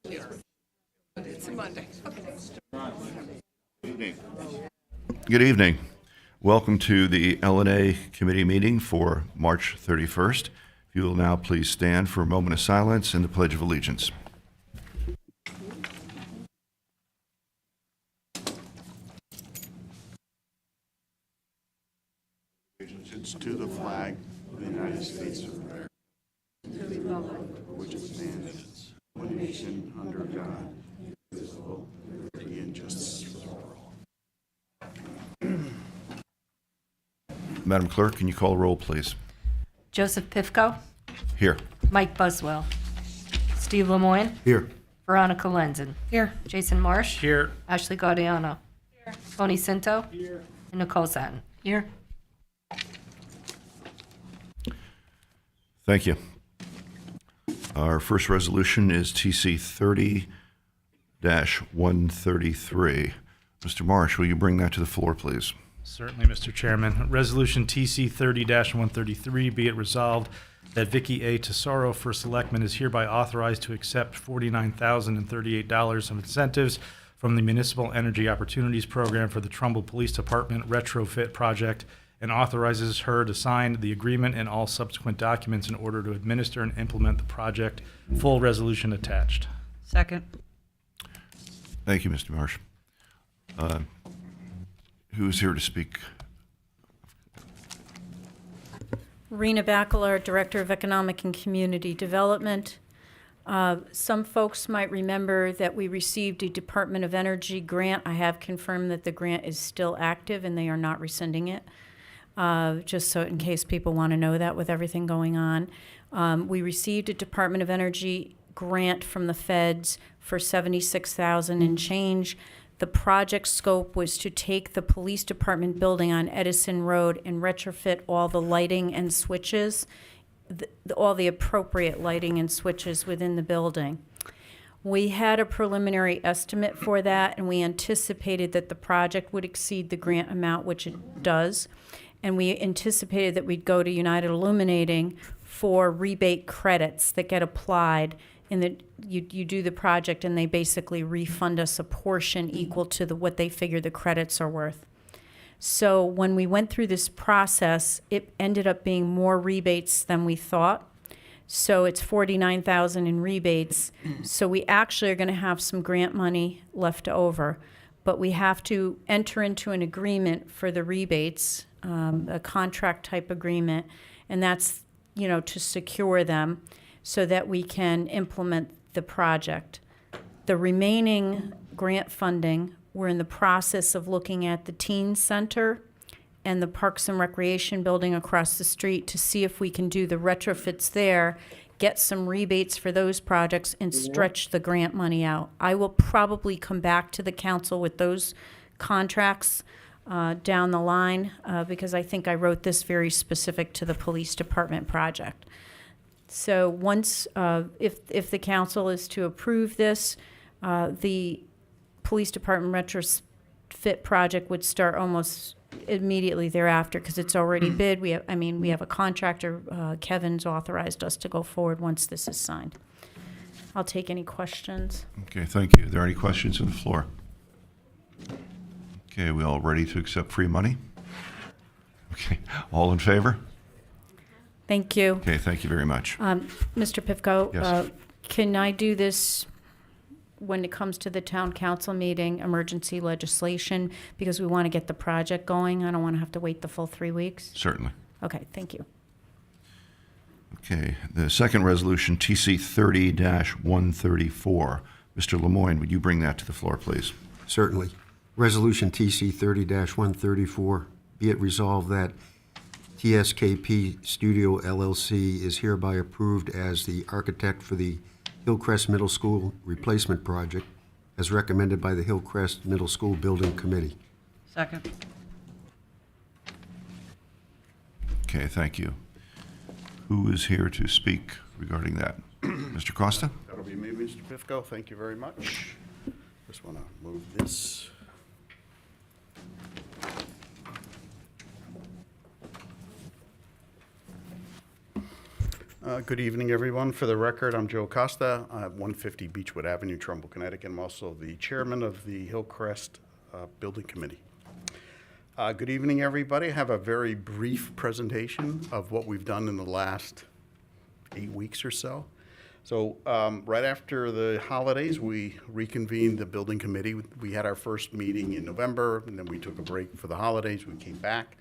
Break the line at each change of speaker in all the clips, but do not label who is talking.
It's a Monday.
Good evening. Welcome to the L&A Committee meeting for March 31st. If you will now please stand for a moment of silence and the Pledge of Allegiance.
Allegiance to the flag of the United States of America, which stands one nation under God, indivisible, with liberty and justice for all.
Madam Clerk, can you call the roll, please?
Joseph Pifko,
Here.
Mike Buswell, Steve Lemoyne,
Here.
Veronica Lenzen. Here. Jason Marsh.
Here.
Ashley Gaudiano. Here. Tony Cinto. Here. And Nicole Satin. Here.
Thank you. Our first resolution is TC 30-133. Mr. Marsh, will you bring that to the floor, please?
Certainly, Mr. Chairman. Resolution TC 30-133, be it resolved that Vicky A. Tesoro, First Selectman, is hereby authorized to accept $49,038 of incentives from the Municipal Energy Opportunities Program for the Trumbull Police Department retrofit project, and authorizes her to sign the agreement and all subsequent documents in order to administer and implement the project. Full resolution attached.
Second.
Thank you, Mr. Marsh. Who is here to speak?
Rena Bakalar, Director of Economic and Community Development. Some folks might remember that we received a Department of Energy grant. I have confirmed that the grant is still active and they are not rescinding it, just so in case people want to know that with everything going on. We received a Department of Energy grant from the feds for $76,000 and change. The project scope was to take the police department building on Edison Road and retrofit all the lighting and switches, all the appropriate lighting and switches within the building. We had a preliminary estimate for that, and we anticipated that the project would exceed the grant amount, which it does. And we anticipated that we'd go to United Illuminating for rebate credits that get applied, and that you do the project and they basically refund us a portion equal to what they figure the credits are worth. So when we went through this process, it ended up being more rebates than we thought. So it's $49,000 in rebates. So we actually are going to have some grant money left over, but we have to enter into an agreement for the rebates, a contract type agreement, and that's, to secure them so that we can implement the project. The remaining grant funding, we're in the process of looking at the teen center and the Parks and Recreation building across the street to see if we can do the retrofits there, get some rebates for those projects, and stretch the grant money out. I will probably come back to the council with those contracts down the line because I think I wrote this very specific to the police department project. So once, if the council is to approve this, the police department retrofit project would start almost immediately thereafter because it's already bid. We have a contractor. Kevin's authorized us to go forward once this is signed. I'll take any questions.
Okay, thank you. Are there any questions on the floor? Okay, we all ready to accept free money? Okay, all in favor?
Thank you.
Okay, thank you very much.
Mr. Pifko,
Yes.
can I do this when it comes to the town council meeting, emergency legislation, because we want to get the project going? I don't want to have to wait the full 3 weeks.
Certainly.
Okay, thank you.
Okay, the second resolution, TC 30-134. Mr. Lemoyne, would you bring that to the floor, please?
Certainly. Resolution TC 30-134, be it resolved that TSKP Studio LLC is hereby approved as the architect for the Hillcrest Middle School Replacement Project as recommended by the Hillcrest Middle School Building Committee.
Second.
Okay, thank you. Who is here to speak regarding that? Mr. Costa?
That'll be me, Mr. Pifko. Thank you very much. Just want to move this. Good evening, everyone. For the record, I'm Joe Costa, 150 Beechwood Avenue, Trumbull, Connecticut. I'm also the chairman of the Hillcrest Building Committee. Good evening, everybody. I have a very brief presentation of what we've done in the last 8 weeks or so. So right after the holidays, we reconvened the building committee. We had our first meeting in November, and then we took a break for the holidays. We came back.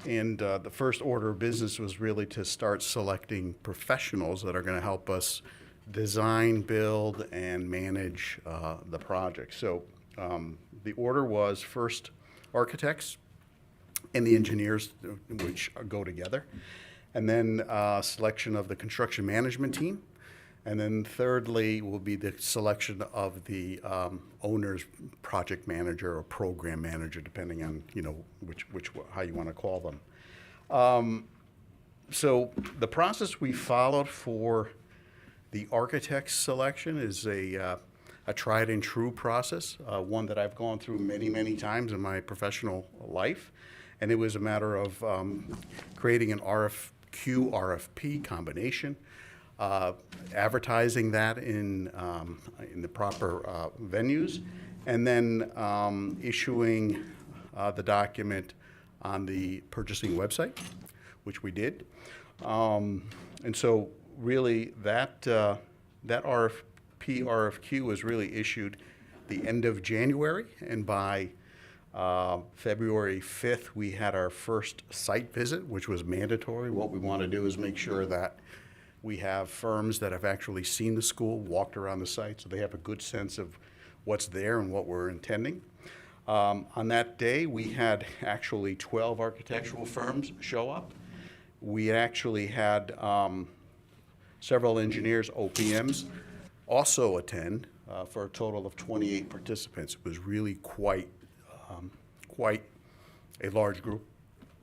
And the first order of business was really to start selecting professionals that are going to help us design, build, and manage the project. So the order was first architects and the engineers, which go together, and then selection of the construction management team. And then thirdly will be the selection of the owner's project manager or program manager, depending on, how you want to call them. So the process we followed for the architect's selection is a tried and true process, one that I've gone through many, many times in my professional life. And it was a matter of creating an RFQ, RFP combination, advertising that in the proper venues, and then issuing the document on the purchasing website, which we did. And so really that RFQ was really issued the end of January, and by February 5th, we had our first site visit, which was mandatory. What we want to do is make sure that we have firms that have actually seen the school, walked around the site, so they have a good sense of what's there and what we're intending. On that day, we had actually 12 architectural firms show up. We actually had several engineers, OPMs, also attend for a total of 28 participants. It was really quite a large group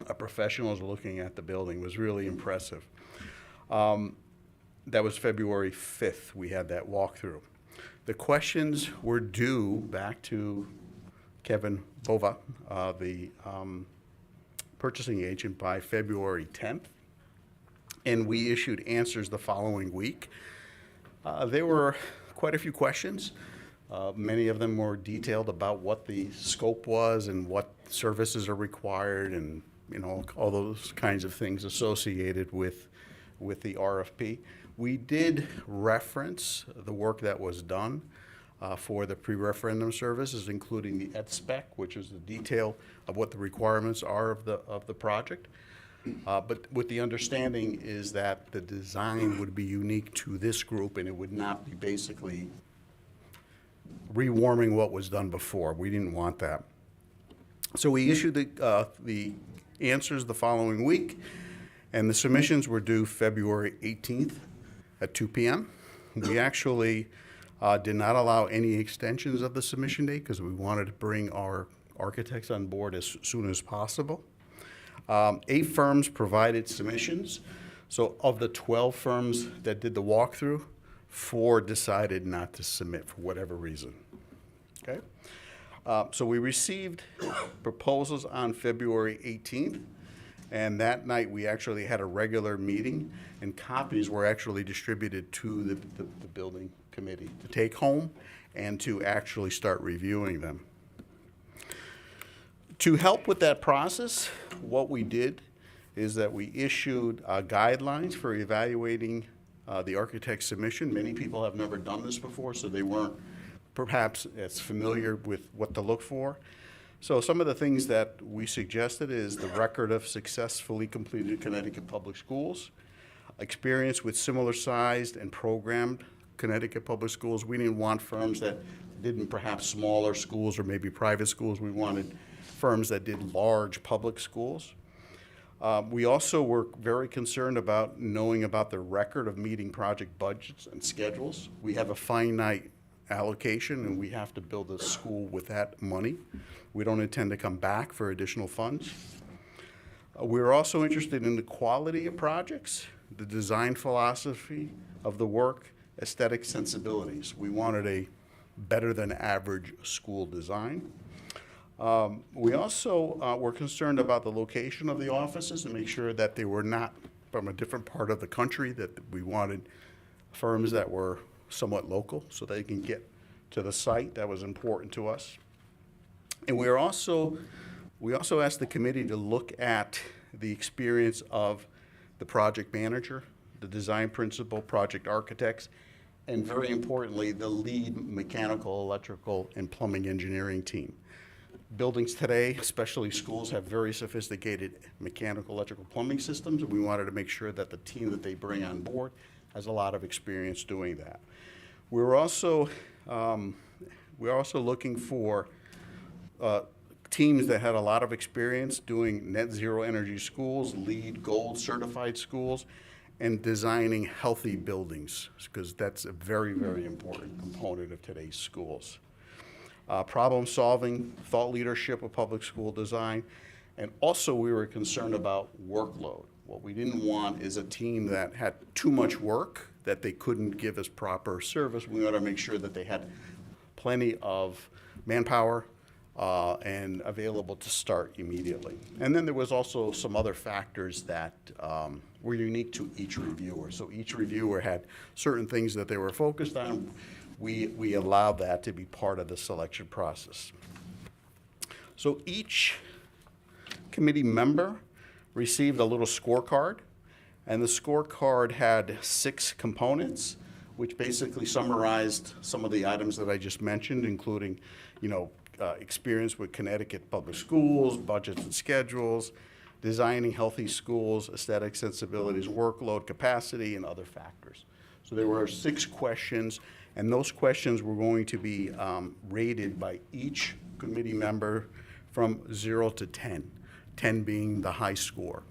of professionals looking at the building. It was really impressive. That was February 5th, we had that walkthrough. The questions were due back to Kevin Bova, the purchasing agent, by February 10th, and we issued answers the following week. There were quite a few questions. Many of them were detailed about what the scope was and what services are required, and all those kinds of things associated with the RFP. We did reference the work that was done for the pre-referendum services, including the spec, which is the detail of what the requirements are of the project. But with the understanding is that the design would be unique to this group, and it would not be basically rewarming what was done before. We didn't want that. So we issued the answers the following week, and the submissions were due February 18th at 2 p.m. We actually did not allow any extensions of the submission date because we wanted to bring our architects on board as soon as possible. 8 firms provided submissions. So of the 12 firms that did the walkthrough, 4 decided not to submit for whatever reason. Okay? So we received proposals on February 18th. And that night, we actually had a regular meeting, and copies were actually distributed to the building committee to take home and to actually start reviewing them. To help with that process, what we did is that we issued guidelines for evaluating the architect's submission. Many people have never done this before, so they weren't perhaps as familiar with what to look for. So some of the things that we suggested is the record of successfully completed Connecticut public schools, experience with similar sized and programmed Connecticut public schools. We didn't want firms that did perhaps smaller schools or maybe private schools. We wanted firms that did large public schools. We also were very concerned about knowing about the record of meeting project budgets and schedules. We have a finite allocation, and we have to build a school with that money. We don't intend to come back for additional funds. We're also interested in the quality of projects, the design philosophy of the work, aesthetic sensibilities. We wanted a better than average school design. We also were concerned about the location of the offices and make sure that they were not from a different part of the country, that we wanted firms that were somewhat local so they can get to the site. That was important to us. And we also asked the committee to look at the experience of the project manager, the design principal, project architects, and very importantly, the lead mechanical, electrical, and plumbing engineering team. Buildings today, especially schools, have very sophisticated mechanical, electrical, plumbing systems, and we wanted to make sure that the team that they bring on board has a lot of experience doing that. We're also looking for teams that had a lot of experience doing net zero energy schools, LEED Gold certified schools, and designing healthy buildings, because that's a very, very important component of today's schools. Problem solving, thought leadership of public school design, and also we were concerned about workload. What we didn't want is a team that had too much work, that they couldn't give us proper service. We wanted to make sure that they had plenty of manpower and available to start immediately. And then there was also some other factors that were unique to each reviewer. So each reviewer had certain things that they were focused on. We allowed that to be part of the selection process. So each committee member received a little scorecard, and the scorecard had 6 components, which basically summarized some of the items that I just mentioned, including, experience with Connecticut public schools, budgets and schedules, designing healthy schools, aesthetic sensibilities, workload, capacity, and other factors. So there were 6 questions, and those questions were going to be rated by each committee member from 0 to 10, 10 being the high score.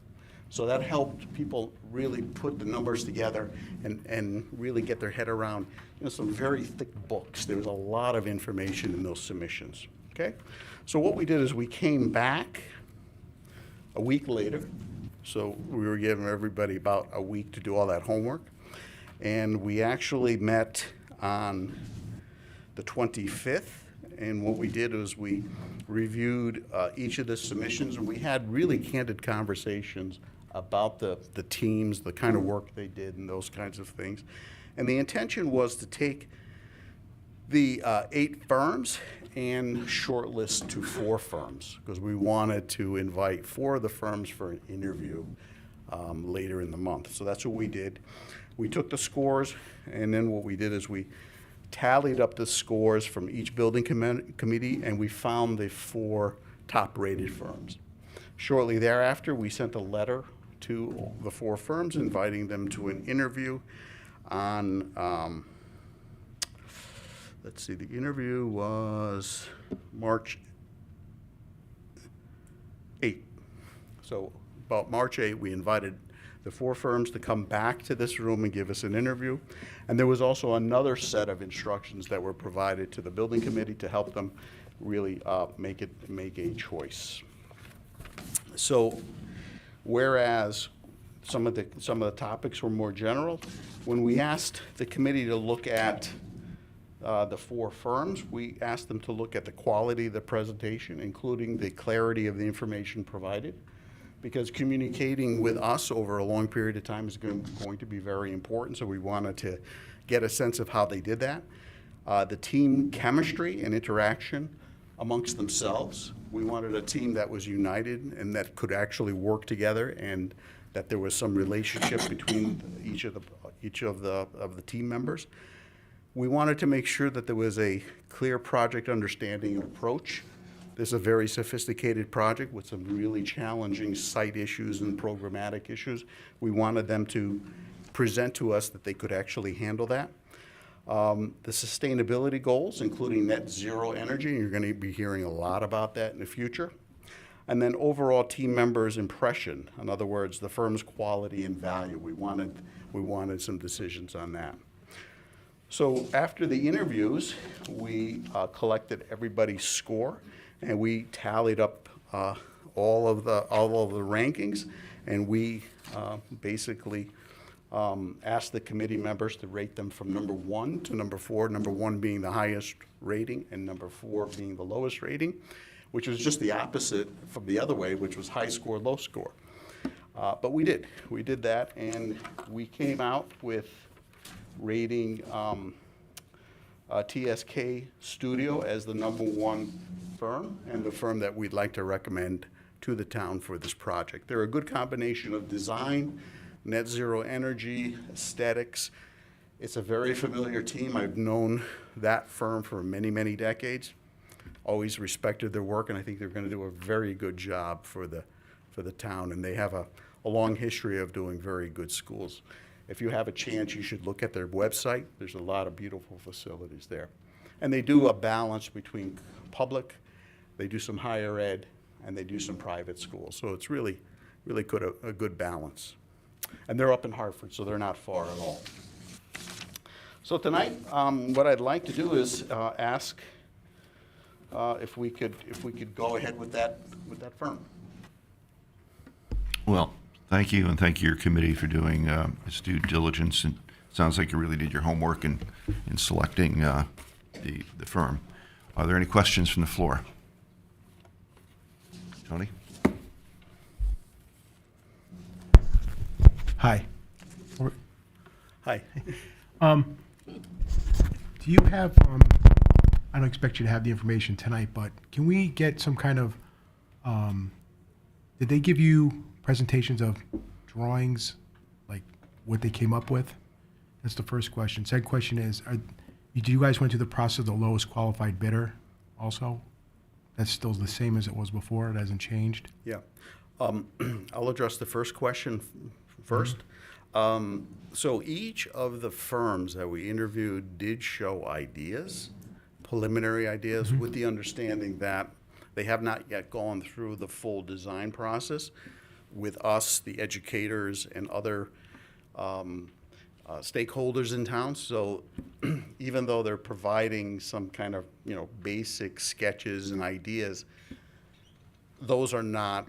So that helped people really put the numbers together and really get their head around some very thick books. There was a lot of information in those submissions, okay? So what we did is we came back a week later. So we were giving everybody about a week to do all that homework. And we actually met on the 25th. And what we did was we reviewed each of the submissions, and we had really candid conversations about the teams, the kind of work they did, and those kinds of things. And the intention was to take the 8 firms and shortlist to 4 firms, because we wanted to invite 4 of the firms for an interview later in the month. So that's what we did. We took the scores, and then what we did is we tallied up the scores from each building committee, and we found the 4 top-rated firms. Shortly thereafter, we sent a letter to the 4 firms inviting them to an interview on, let's see, the interview was March 8th. So about March 8th, we invited the 4 firms to come back to this room and give us an interview. And there was also another set of instructions that were provided to the building committee to help them really make a choice. So whereas some of the topics were more general, when we asked the committee to look at the 4 firms, we asked them to look at the quality of the presentation, including the clarity of the information provided, because communicating with us over a long period of time is going to be very important, so we wanted to get a sense of how they did that. The team chemistry and interaction amongst themselves. We wanted a team that was united and that could actually work together, and that there was some relationship between each of the team members. We wanted to make sure that there was a clear project understanding and approach. This is a very sophisticated project with some really challenging site issues and programmatic issues. We wanted them to present to us that they could actually handle that. The sustainability goals, including net zero energy, and you're going to be hearing a lot about that in the future. And then overall team members' impression, in other words, the firm's quality and value. We wanted some decisions on that. So after the interviews, we collected everybody's score, and we tallied up all of the rankings, and we basically asked the committee members to rate them from number 1 to number 4, number 1 being the highest rating and number 4 being the lowest rating, which was just the opposite from the other way, which was high score, low score. But we did that, and we came out with rating TSK Studio as the #1 firm, and the firm that we'd like to recommend to the town for this project. They're a good combination of design, net zero energy, aesthetics. It's a very familiar team. I've known that firm for many, many decades. Always respected their work, and I think they're going to do a very good job for the town. And they have a long history of doing very good schools. If you have a chance, you should look at their website. There's a lot of beautiful facilities there. And they do a balance between public, they do some higher ed, and they do some private schools. So it's really, really good, a good balance. And they're up in Hartford, so they're not far at all. So tonight, what I'd like to do is ask if we could go ahead with that firm.
Well, thank you, and thank you, your committee, for doing its due diligence. And it sounds like you really did your homework in selecting the firm. Are there any questions from the floor? Tony?
Hi.
Hi.
Do you have, I don't expect you to have the information tonight, but can we get some kind of, did they give you presentations of drawings, like what they came up with? That's the first question. Second question is, do you guys went through the process of the lowest qualified bidder also? That's still the same as it was before? It hasn't changed?
Yeah. I'll address the first question first. So each of the firms that we interviewed did show ideas, preliminary ideas, with the understanding that they have not yet gone through the full design process with us, the educators, and other stakeholders in town. So even though they're providing some kind of, basic sketches and ideas, those are not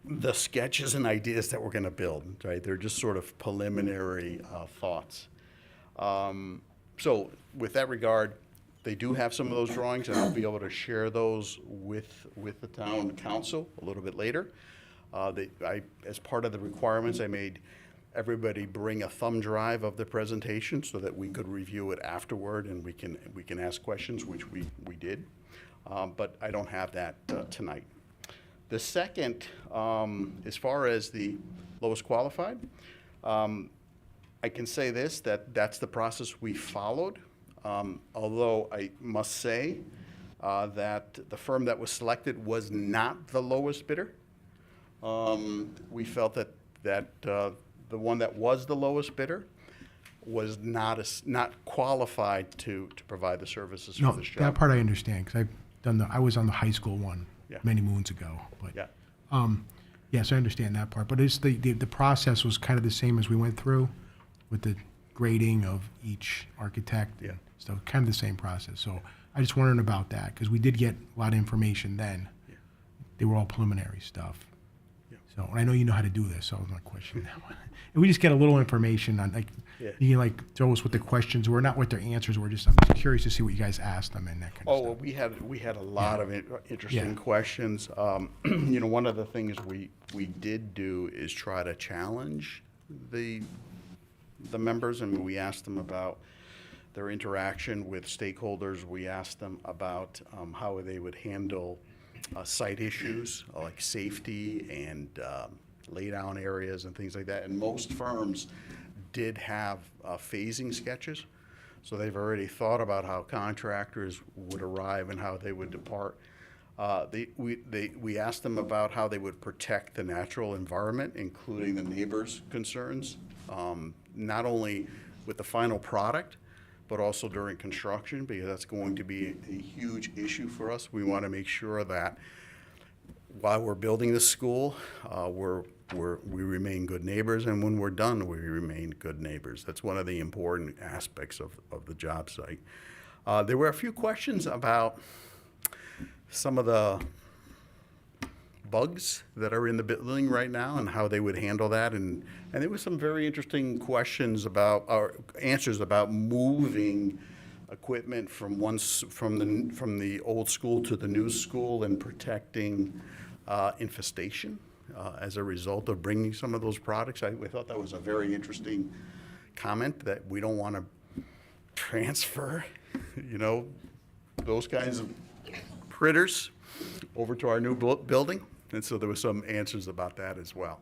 the sketches and ideas that we're going to build, right? They're just sort of preliminary thoughts. So with that regard, they do have some of those drawings, and I'll be able to share those with the town council a little bit later. As part of the requirements, I made everybody bring a thumb drive of the presentation so that we could review it afterward, and we can ask questions, which we did. But I don't have that tonight. The second, as far as the lowest qualified, I can say this, that's the process we followed. Although I must say that the firm that was selected was not the lowest bidder. We felt that the one that was the lowest bidder was not qualified to provide the services for this job.
That part I understand, because I was on the high school one
Yeah.
many moons ago. But
Yeah.
yes, I understand that part. But it's the process was kind of the same as we went through with the grading of each architect.
Yeah.
And stuff, kind of the same process. So I just wondering about that, because we did get a lot of information then.
Yeah.
They were all preliminary stuff.
Yeah.
So, and I know you know how to do this, so I was not questioning that one. And we just get a little information on,
Yeah.
you can throw us what the questions were, not what their answers were, I'm just curious to see what you guys asked them and that kind of
Oh,
stuff.
well, we had a lot of interesting
Yeah.
questions. One of the things we did do is try to challenge the members, and we asked them about their interaction with stakeholders. We asked them about how they would handle site issues like safety and lay-down areas and things like that. And most firms did have phasing sketches, so they've already thought about how contractors would arrive and how they would depart. We asked them about how they would protect the natural environment, including the neighbors' concerns, not only with the final product, but also during construction, because that's going to be a huge issue for us. We want to make sure that while we're building the school, we remain good neighbors, and when we're done, we remain good neighbors. That's one of the important aspects of the job site. There were a few questions about some of the bugs that are in the building right now and how they would handle that, and there were some very interesting questions about, or answers about moving equipment from the old school to the new school and protecting infestation as a result of bringing some of those products. We thought that was a very interesting comment, that we don't want to transfer, those kinds of critters over to our new building. And so there were some answers about that as well.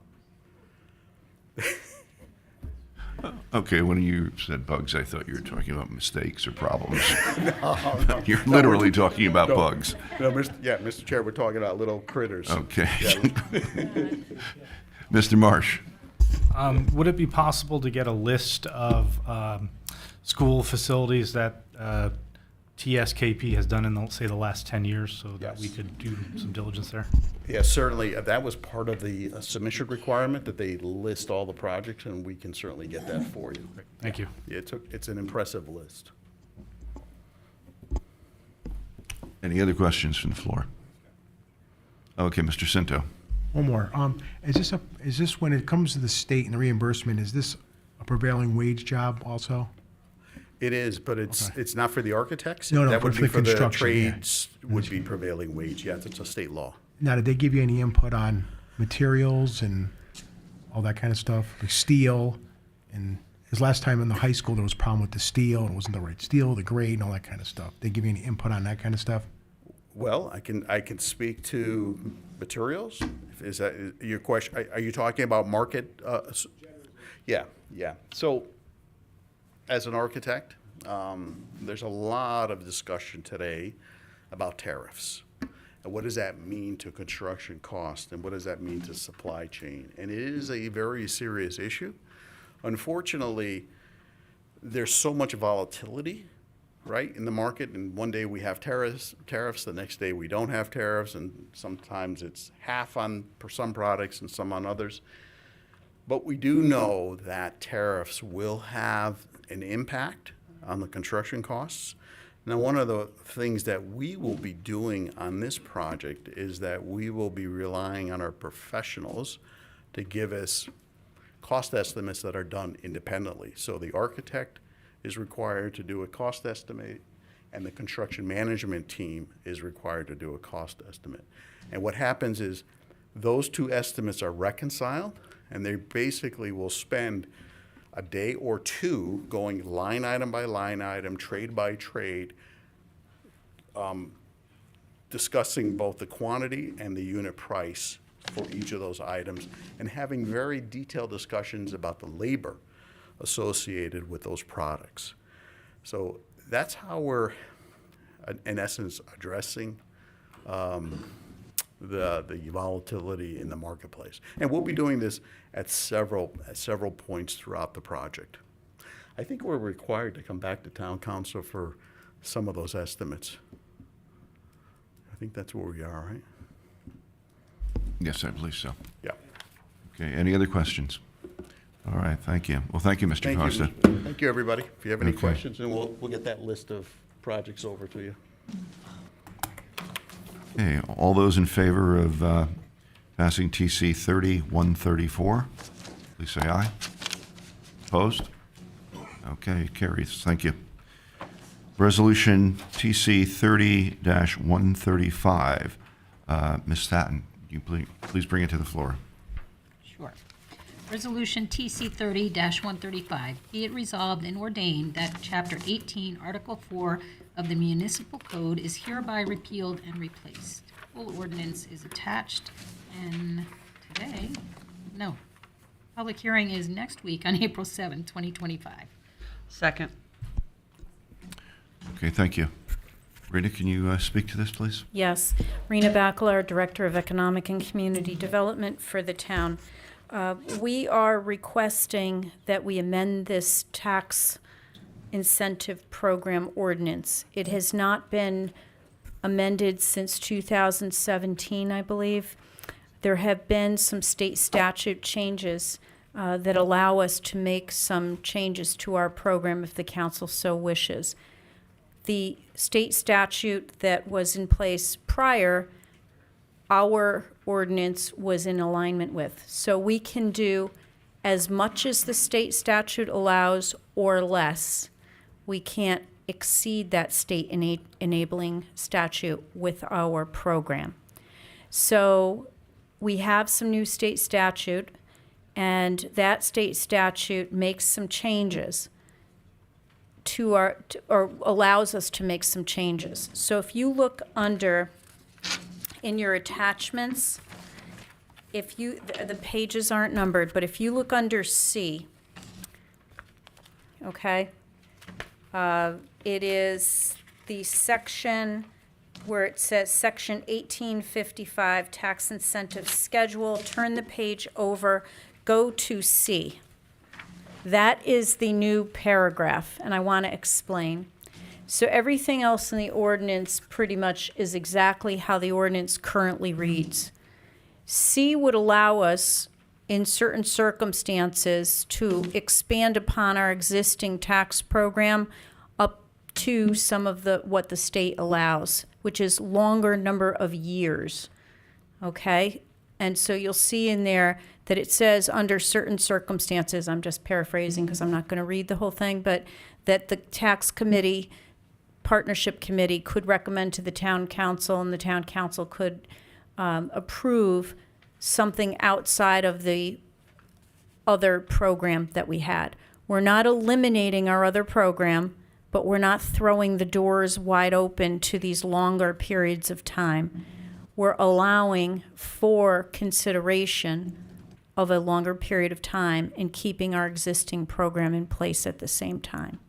Okay, when you said bugs, I thought you were talking about mistakes or problems. You're literally talking about bugs.
No, Mr. Chair, we're talking about little critters.
Okay.
Yeah.
Mr. Marsh?
Would it be possible to get a list of school facilities that TSKP has done in, say, the last 10 years, so that
Yes.
we could do some diligence there?
Yes, certainly. That was part of the submission requirement, that they list all the projects, and we can certainly get that for you.
Thank you.
It's an impressive list.
Any other questions from the floor? Okay, Mr. Cinto.
One more. Is this when it comes to the state and the reimbursement, is this a prevailing wage job also?
It is, but it's not for the architects.
No,
That
but
would
for
be
the
for the
construction, yeah.
trades, would be prevailing wage. Yes, it's a state law.
Now, did they give you any input on materials and all that kind of stuff, like steel? And because last time in the high school, there was a problem with the steel, and it wasn't the right steel, the grade, and all that kind of stuff. They give you any input on that kind of stuff?
Well, I can speak to materials. Is that your question? Are you talking about market? Yeah. So, as an architect, there's a lot of discussion today about tariffs. And what does that mean to construction cost? And what does that mean to supply chain? And it is a very serious issue. Unfortunately, there's so much volatility, right, in the market. And one day we have tariffs, the next day we don't have tariffs, and sometimes it's half on for some products and some on others. But we do know that tariffs will have an impact on the construction costs. Now, one of the things that we will be doing on this project is that we will be relying on our professionals to give us cost estimates that are done independently. So the architect is required to do a cost estimate, and the construction management team is required to do a cost estimate. And what happens is those two estimates are reconciled, and they basically will spend a day or two going line item by line item, trade by trade, discussing both the quantity and the unit price for each of those items, and having very detailed discussions about the labor associated with those products. So that's how we're, in essence, addressing the volatility in the marketplace. And we'll be doing this at several points throughout the project. I think we're required to come back to town council for some of those estimates. I think that's where we are, right?
Yes, I believe so.
Yeah.
Okay, any other questions? All right, thank you. Well, thank you, Mr.
Thank
Costa.
you. Thank you, everybody. If you have any
Okay.
questions, and we'll get that list of projects over to you.
Okay, all those in favor of passing TC 30-134, please say aye. Opposed? Okay, carries. Thank you. Resolution TC 30-135. Ms. Staton, you please bring it to the floor.
Sure. Resolution TC 30-135, be it resolved and ordained that Chapter 18, Article 4 of the Municipal Code is hereby repealed and replaced. Full ordinance is attached, and public hearing is next week on April 7, 2025.
Second.
Okay, thank you. Rita, can you speak to this, please?
Yes. Rena Bakalar, Director of Economic and Community Development for the town. We are requesting that we amend this tax incentive program ordinance. It has not been amended since 2017, I believe. There have been some state statute changes that allow us to make some changes to our program if the council so wishes. The state statute that was in place prior, our ordinance was in alignment with. So we can do as much as the state statute allows or less. We can't exceed that state enabling statute with our program. So we have some new state statute, and that state statute makes some changes to or allows us to make some changes. So if you look under, in your attachments, if you, the pages aren't numbered, but if you look under C, okay, it is the section where it says Section 1855 Tax Incentive Schedule. Turn the page over, go to C. That is the new paragraph, and I want to explain. So everything else in the ordinance pretty much is exactly how the ordinance currently reads. C would allow us, in certain circumstances, to expand upon our existing tax program up to some of what the state allows, which is longer number of years, okay? And so you'll see in there that it says under certain circumstances, I'm just paraphrasing because I'm not going to read the whole thing, but that the tax committee, partnership committee could recommend to the town council, and the town council could approve something outside of the other program that we had. We're not eliminating our other program, but we're not throwing the doors wide open to these longer periods of time. We're allowing for consideration of a longer period of time and keeping our existing program in place at the same time.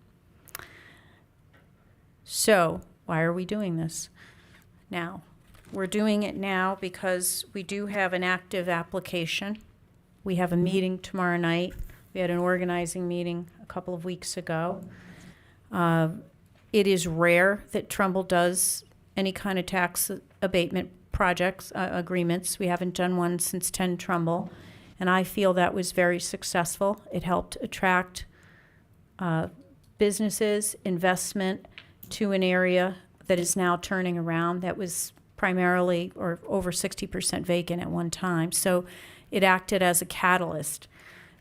So, why are we doing this now? We're doing it now because we do have an active application. We have a meeting tomorrow night. We had an organizing meeting a couple of weeks ago. It is rare that Trumbull does any kind of tax abatement projects, agreements. We haven't done one since 10 Trumbull, and I feel that was very successful. It helped attract businesses, investment to an area that is now turning around, that was primarily or over 60% vacant at one time. So it acted as a catalyst.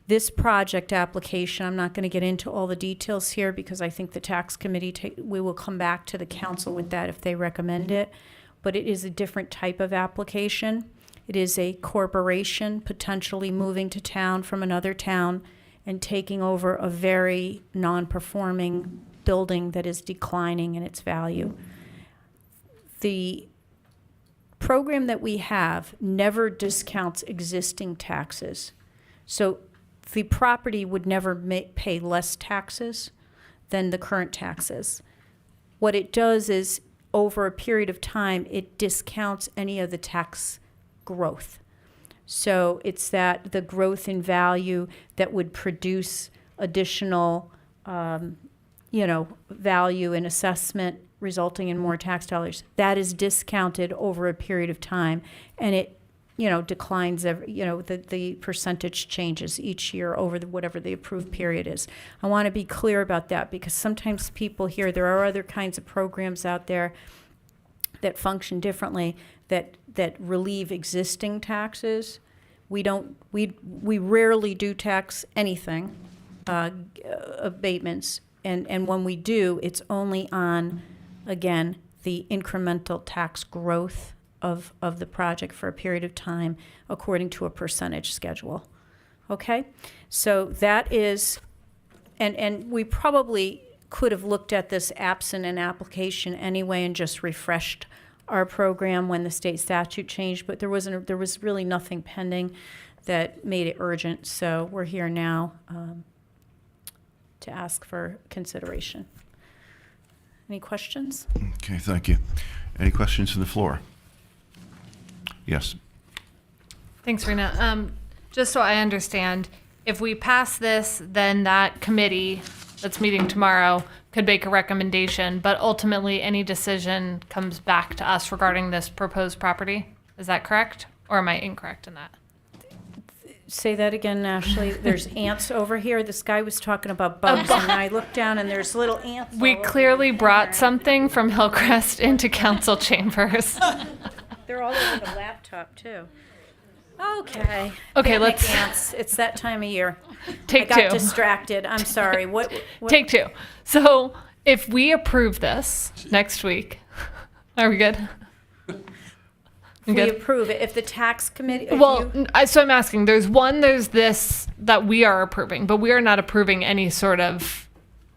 This project application, I'm not going to get into all the details here because I think the tax committee, we will come back to the council with that if they recommend it, but it is a different type of application. It is a corporation potentially moving to town from another town and taking over a very non-performing building that is declining in its value. The program that we have never discounts existing taxes. So the property would never pay less taxes than the current taxes. What it does is, over a period of time, it discounts any of the tax growth. So it's that the growth in value that would produce additional, value and assessment resulting in more tax dollars. That is discounted over a period of time, and it declines every, the percentage changes each year over whatever the approved period is. I want to be clear about that because sometimes people hear there are other kinds of programs out there that function differently that relieve existing taxes. We rarely do tax anything, abatements, and when we do, it's only on, again, the incremental tax growth of the project for a period of time according to a percentage schedule. Okay? So that is, and we probably could have looked at this absent an application anyway and just refreshed our program when the state statute changed, but there was really nothing pending that made it urgent, so we're here now to ask for consideration. Any questions?
Okay, thank you. Any questions from the floor? Yes.
Thanks, Rena. Just so I understand, if we pass this, then that committee that's meeting tomorrow could make a recommendation, but ultimately any decision comes back to us regarding this proposed property. Is that correct? Or am I incorrect in that?
Say that again, Ashley. There's ants over here. This guy was talking about bugs, and I looked down and there's little ants.
We
all over
clearly
the
brought
corner.
something from Hillcrest into council chambers.
They're all over the laptop too. Okay.
Okay,
Picnic
let's
ants. It's that time of year.
take
I got
two.
distracted. I'm sorry. What?
Take two. So if we approve this next week, are we good?
If we
Good.
approve it, if the tax committee, if
Well,
you-
so I'm asking, there's this that we are approving, but we are not approving any sort of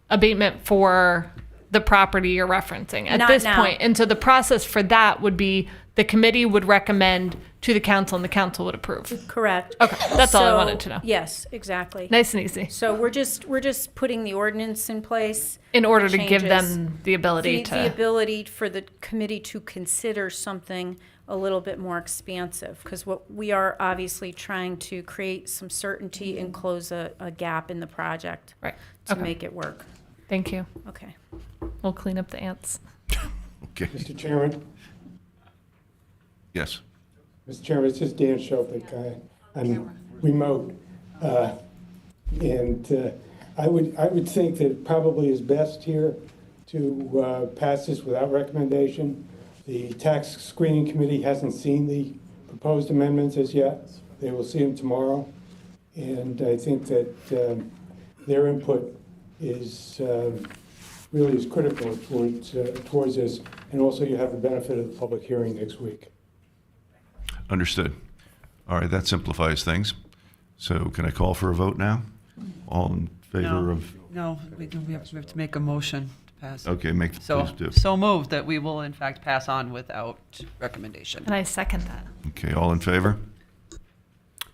abatement for the property you're referencing at
Not
this
now.
point. And so the process for that would be the committee would recommend to the council and the council would approve.
correct.
Okay, that's all I
So,
wanted to know.
Yes, exactly.
Nice and easy.
So we're just putting the ordinance in place.
In order to give
changes.
them the ability
The
to,
ability for the committee to consider something a little bit more expansive, because what we are obviously trying to create some certainty and close a gap in the project
right,
to
okay,
make it work.
thank you.
Okay.
We'll clean up the ants.
Okay,
Mr. Chairman,
yes.
Mr. Chairman, this is Dan Shofik. I'm remote. And I would think that it probably is best here to pass this without recommendation. The tax screening committee hasn't seen the proposed amendments as yet. They will see them tomorrow. And I think that their input is really is critical towards this. And also you have the benefit of the public hearing next week.
Understood. All right, that simplifies things. So can I call for a vote now? All in favor of,
No, we have to make a motion to pass.
okay,
So,
please do.
so moved that we will in fact pass on without recommendation.
And I second that.
Okay, all in favor?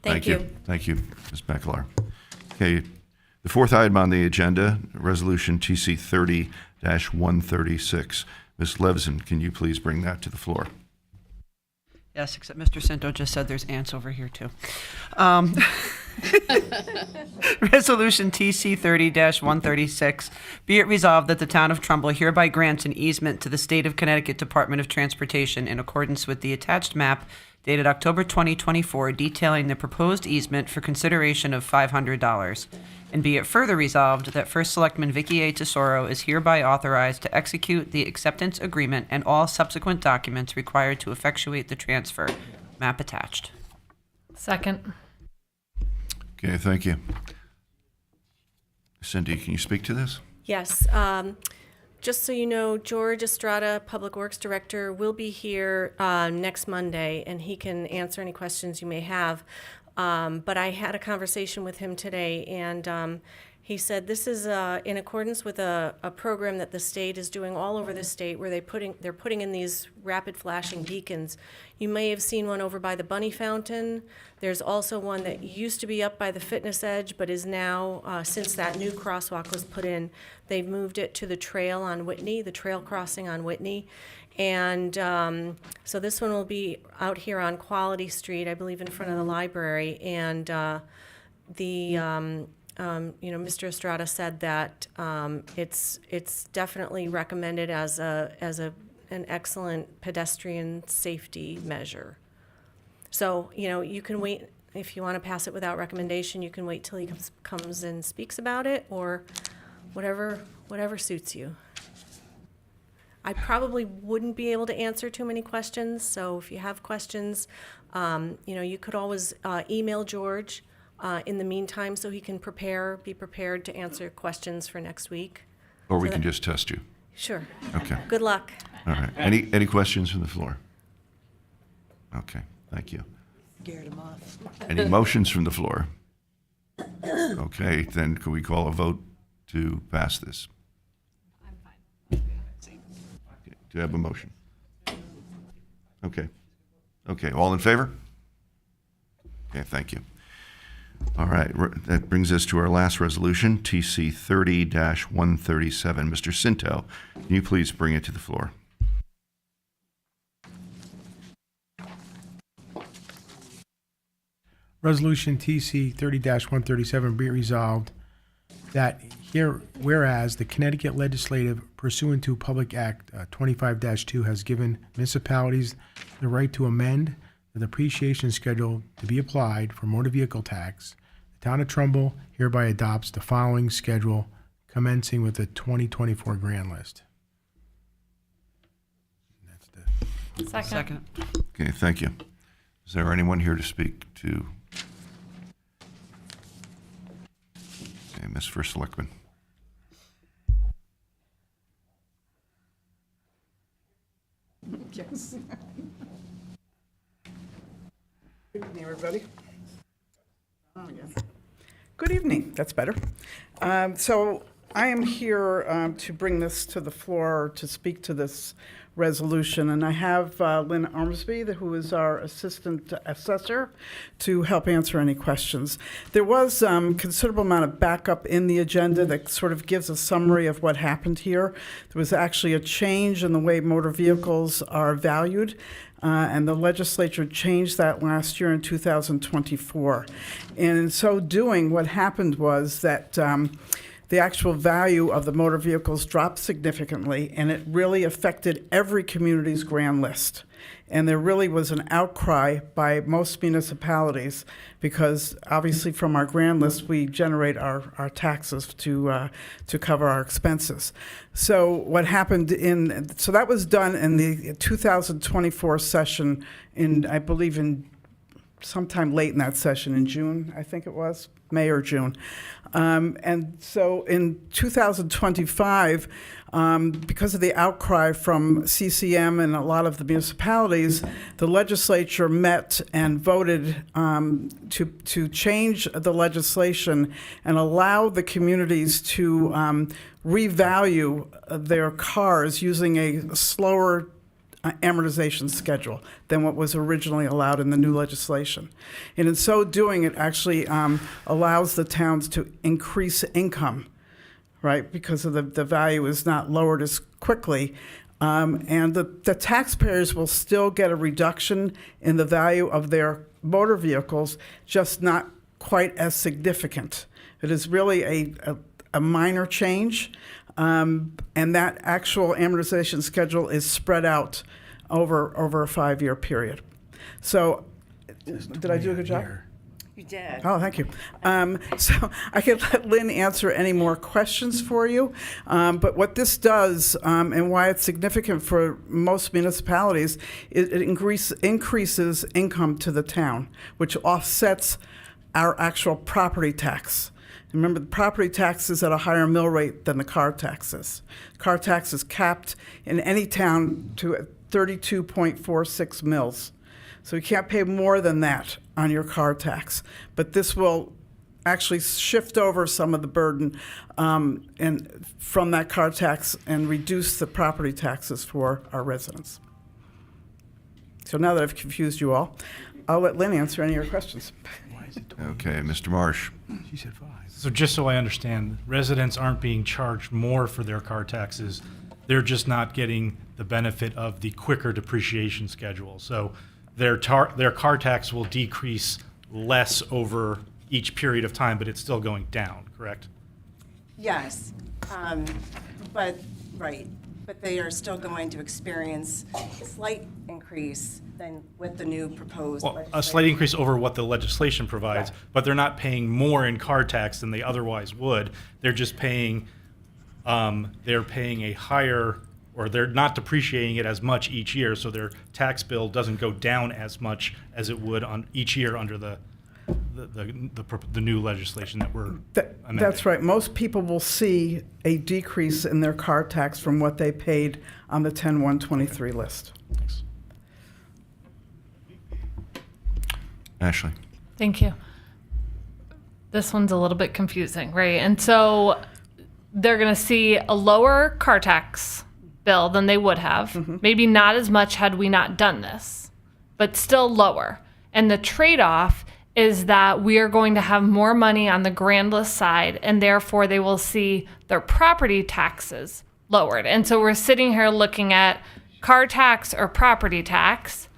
Thank you.
Thank you, Ms. Bacalar. Okay, the fourth item on the agenda, Resolution TC 30-136. Ms. Levson, can you please bring that to the floor?
Yes, except Mr. Cinto just said there's ants over here too. Resolution TC 30-136, be it resolved that the town of Trumbull hereby grants an easement to the State of Connecticut Department of Transportation in accordance with the attached map dated October 2024 detailing the proposed easement for consideration of $500. And be it further resolved that First Selectman Vicky A. Tesoro is hereby authorized to execute the acceptance agreement and all subsequent documents required to effectuate the transfer. Map attached.
Second.
Okay, thank you. Cindy, can you speak to this?
Yes. Just so you know, George Estrada, Public Works Director, will be here next Monday, and he can answer any questions you may have. But I had a conversation with him today, and he said this is in accordance with a program that the state is doing all over the state, where they're putting in these rapid flashing beacons. You may have seen one over by the Bunny Fountain. There's also one that used to be up by the Fitness Edge, but is now, since that new crosswalk was put in, they've moved it to the trail on Whitney, the trail crossing on Whitney. And so this one will be out here on Quality Street, I believe, in front of the library. And Mr. Estrada said that it's definitely recommended as an excellent pedestrian safety measure. So, you can wait, if you want to pass it without recommendation, you can wait till he comes and speaks about it, or whatever suits you. I probably wouldn't be able to answer too many questions, so if you have questions, you could always email George in the meantime so he can be prepared to answer questions for next week.
Or we
So
can
that-
just test you.
Sure.
Okay,
Good luck.
all right. Any questions from the floor? Okay, thank you.
Scared him off.
Any motions from the floor? Okay, then can we call a vote to pass this? Do you have a motion? Okay. Okay, all in favor? Okay, thank you. All right, that brings us to our last resolution, TC 30-137. Mr. Cinto, can you please bring it to the floor?
Resolution TC 30-137, be it resolved that here, whereas the Connecticut Legislative pursuant to Public Act 25-2 has given municipalities the right to amend the depreciation schedule to be applied for motor vehicle tax, the town of Trumbull hereby adopts the following schedule commencing with the 2024 grand list. That's the
Second.
Okay, thank you. Is there anyone here to speak to? Okay, Ms. First Selectman.
Yes.
Good evening, everybody. Good evening, that's better. So I am here to bring this to the floor to speak to this resolution, and I have Lynn Ormsby, who is our assistant assessor, to help answer any questions. There was considerable amount of backup in the agenda that sort of gives a summary of what happened here. There was actually a change in the way motor vehicles are valued, and the legislature changed that last year in 2024. And in so doing, what happened was that the actual value of the motor vehicles dropped significantly, and it really affected every community's grand list. And there really was an outcry by most municipalities because obviously from our grand list, we generate our taxes to cover our expenses. So what happened so that was done in the 2024 session I believe in sometime late in that session in June, I think it was, May or June. And so in 2025, because of the outcry from CCM and a lot of the municipalities, the legislature met and voted to change the legislation and allow the communities to revalue their cars using a slower amortization schedule than what was originally allowed in the new legislation. And in so doing, it actually allows the towns to increase income, right? Because of the value is not lowered as quickly. And the taxpayers will still get a reduction in the value of their motor vehicles, just not quite as significant. It is really a minor change. And that actual amortization schedule is spread out over a 5-year period. So, did I do a good job?
You did.
Oh, thank you. So I can let Lynn answer any more questions for you. But what this does and why it's significant for most municipalities, it increases income to the town, which offsets our actual property tax. Remember, the property tax is at a higher mill rate than the car taxes. Car tax is capped in any town to 32.46 mills. So you can't pay more than that on your car tax. But this will actually shift over some of the burden and from that car tax and reduce the property taxes for our residents. So now that I've confused you all, I'll let Lynn answer any of your questions.
Okay, Mr. Marsh.
She said 5.
So just so I understand, residents aren't being charged more for their car taxes. They're just not getting the benefit of the quicker depreciation schedule. So their car tax will decrease less over each period of time, but it's still going down, correct?
Yes, but they are still going to experience a slight increase than with the new proposed
Well, a
legislation.
slight increase over what the legislation provides, but they're not paying more in car tax than they otherwise would. They're just paying, a higher, or they're not depreciating it as much each year, so their tax bill doesn't go down as much as it would on each year under the new legislation that we're amending.
That's right. Most people will see a decrease in their car tax from what they paid on the 10-123 list.
Thanks.
Ashley.
Thank you. This one's a little bit confusing, right? And so they're going to see a lower car tax bill than they would have. Maybe not as much had we not done this, but still lower. And the trade-off is that we are going to have more money on the grand list side, and therefore they will see their property taxes lowered. And so we're sitting here looking at car tax or property tax,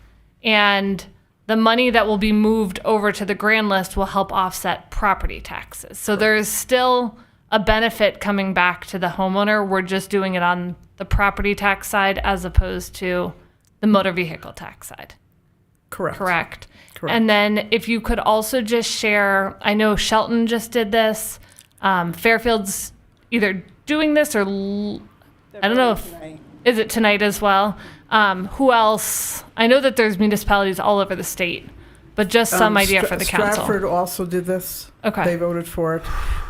and the money that will be moved over to the grand list will help offset property taxes. So there's still a benefit coming back to the homeowner. We're just doing it on the property tax side as opposed to the motor vehicle tax side. Correct. And then if you could also just share, I know Shelton just did this, Fairfield's either doing this or, I don't know if, is it tonight as well? Who else? I know that there's municipalities all over the state, but just some idea for the council.
Stratford also did this.
Okay.
They voted for it.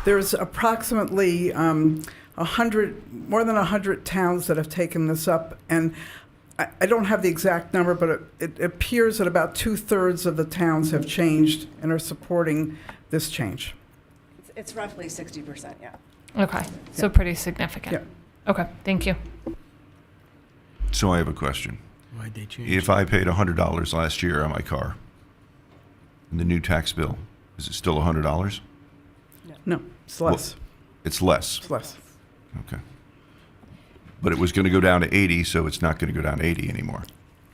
There's approximately more than 100 towns that have taken this up, and I don't have the exact number, but it appears that about 2/3 of the towns have changed and are supporting this change.
It's roughly 60%, yeah.
Okay, so pretty significant.
Yeah.
Okay, thank you.
So I have a question.
Why'd they change?
If I paid $100 last year on my car, and the new tax bill, is it still $100?
No, it's less.
It's less.
It's less.
Okay. But it was going to go down to 80, so it's not going to go down to 80 anymore.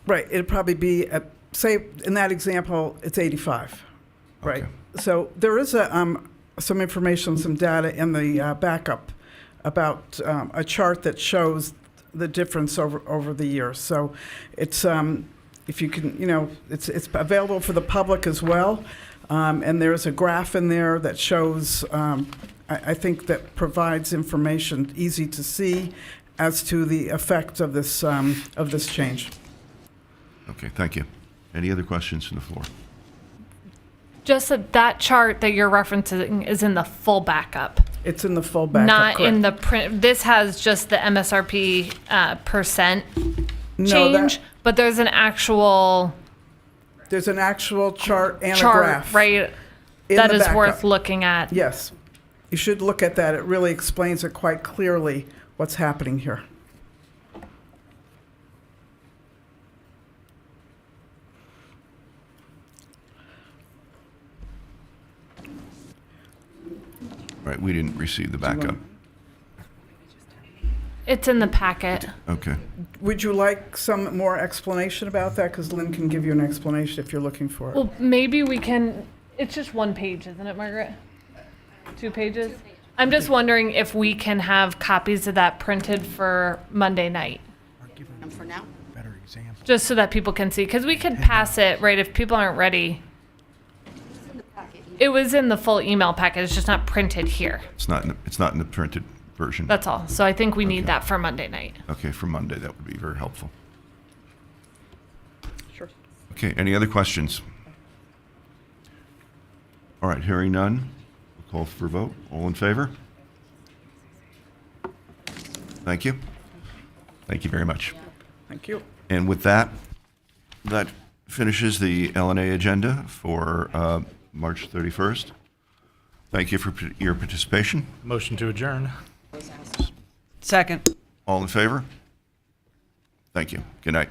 Right, it'd probably be at, say, in that example, it's 85, right?
Okay.
So there is some information, some data in the backup about a chart that shows the difference over the years. So it's, if you can, it's available for the public as well. And there's a graph in there that shows, I think that provides information easy to see as to the effect of this change.
Okay, thank you. Any other questions from the floor?
Just that chart that you're referencing is in the full backup,
It's in the full backup.
not in
correct.
the print. This has just the MSRP percent
No,
change, but there's an actual
There's an actual chart and a
chart,
graph.
right?
in
That
the
is
backup.
worth looking at.
Yes. You should look at that. It really explains it quite clearly what's happening here.
Right, we didn't receive the backup.
It's in the packet.
Okay.
Would you like some more explanation about that? Because Lynn can give you an explanation if you're looking for it.
Well, maybe we can. It's just one page, isn't it, Margaret? 2 pages? I'm just wondering if we can have copies of that printed for Monday night,
And for now?
Better example.
just so that people can see. Because we could pass it, right, if people aren't ready. It was in the full email packet. It's just not printed here.
It's not in the printed version.
That's all. So I think we need
Okay.
that for Monday night.
Okay, for Monday, that would be very helpful.
Sure.
Okay, any other questions? All right, hearing none, we'll call for a vote. All in favor? Thank you. Thank you very much.
Thank you.
And with that, that finishes the LNA agenda for March 31st. Thank you for your participation.
Motion to adjourn.
Second.
All in favor? Thank you. Good night.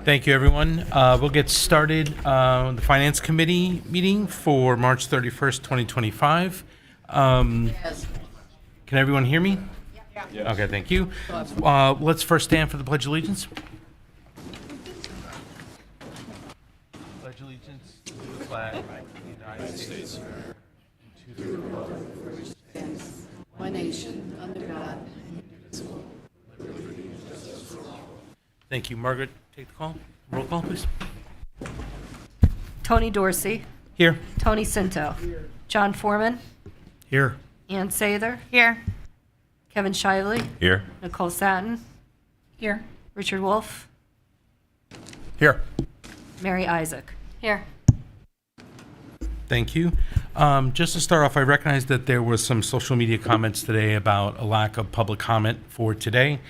Thank you, everyone. We'll get started. The Finance Committee meeting for March 31st, 2025. Can everyone hear me? Yes. Okay, thank you. Let's first stand for the Pledge of Allegiance. Pledge allegiance to the flag of the United States and to the republic for which it stands, one nation, under God, indivisible, with liberty and justice for all. Thank you. Margaret, take the call. Roll call, please.
Tony Dorsey.
Here.
Tony Sinto. Here. John Foreman.
Here.
Ann Sather.
Here.
Kevin Shively.
Here.
Nicole Satin.
Here.
Richard Wolf.
Here.
Mary Isaac.
Here.
Thank you. Just to start off, I recognize that there was some social media comments today about a lack of public comment for today.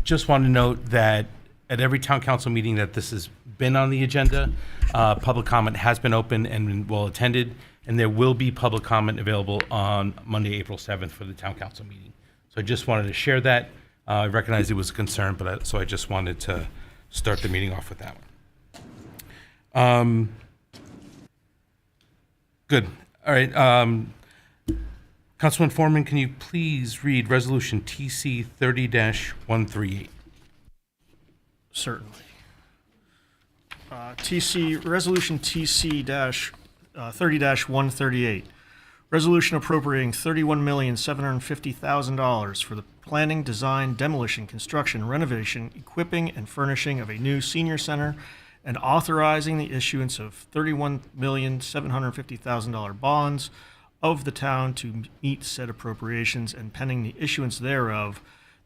Just want to note that at every town council meeting that this has been on the agenda, public comment has been open and well attended, and there will be public comment available on Monday, April 7th for the town council meeting. So I just wanted to share that. I recognize it was a concern, but so I just wanted to start the meeting off with that one. Good. All right. Councilman Foreman, can you please read Resolution TC 30-138?
Certainly. Resolution TC-30-138. Resolution appropriating $31,750,000 for the planning, design, demolition, construction, renovation, equipping, and furnishing of a new senior center and authorizing the issuance of $31,750,000 bonds of the town to meet said appropriations and pending the issuance thereof,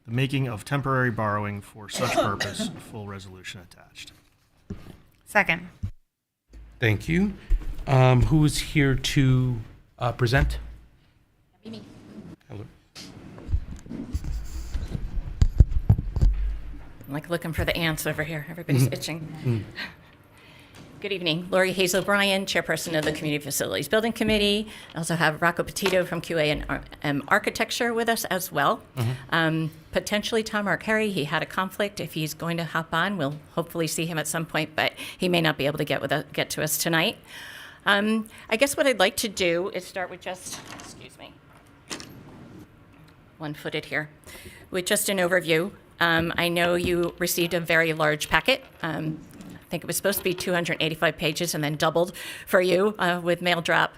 the making of temporary borrowing for such purpose. Full resolution attached.
Second.
Thank you. Who is here to present?
Me.
Hello.
I'm like looking for the ants over here. Everybody's itching. Good evening. Lori Hayes O'Brien, Chairperson of the Community Facilities Building Committee. I also have Rocco Petito from QA and Architecture with us as well. Potentially Tom Arcari. He had a conflict. If he's going to hop on, we'll hopefully see him at some point, but he may not be able to get to us tonight. I guess what I'd like to do is start with just, excuse me, one-footed here, with just an overview. I know you received a very large packet. I think it was supposed to be 285 pages and then doubled for you with mail drop.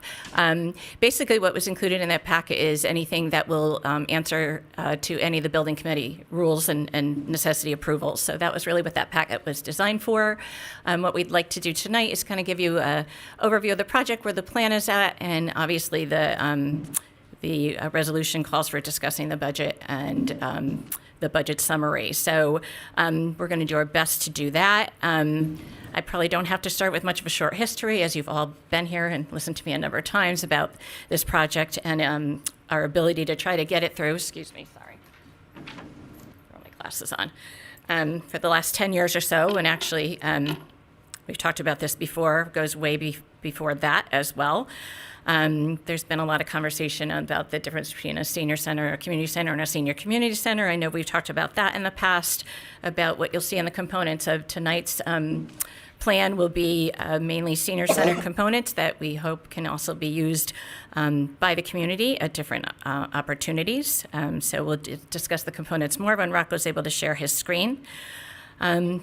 Basically, what was included in that packet is anything that will answer to any of the building committee rules and necessity approvals. So that was really what that packet was designed for. What we'd like to do tonight is kind of give you an overview of the project, where the plan is at, and obviously the resolution calls for discussing the budget and the budget summary. So we're going to do our best to do that. I probably don't have to start with much of a short history, as you've all been here and listened to me a number of times about this project and our ability to try to get it through. Excuse me, sorry. Throw my glasses on. For the last 10 years or so, and actually we've talked about this before, goes way before that as well. There's been a lot of conversation about the difference between a senior center, a community center, and a senior community center. I know we've talked about that in the past, about what you'll see in the components of tonight's plan will be mainly senior center components that we hope can also be used by the community at different opportunities. So we'll discuss the components more when Rocco's able to share his screen.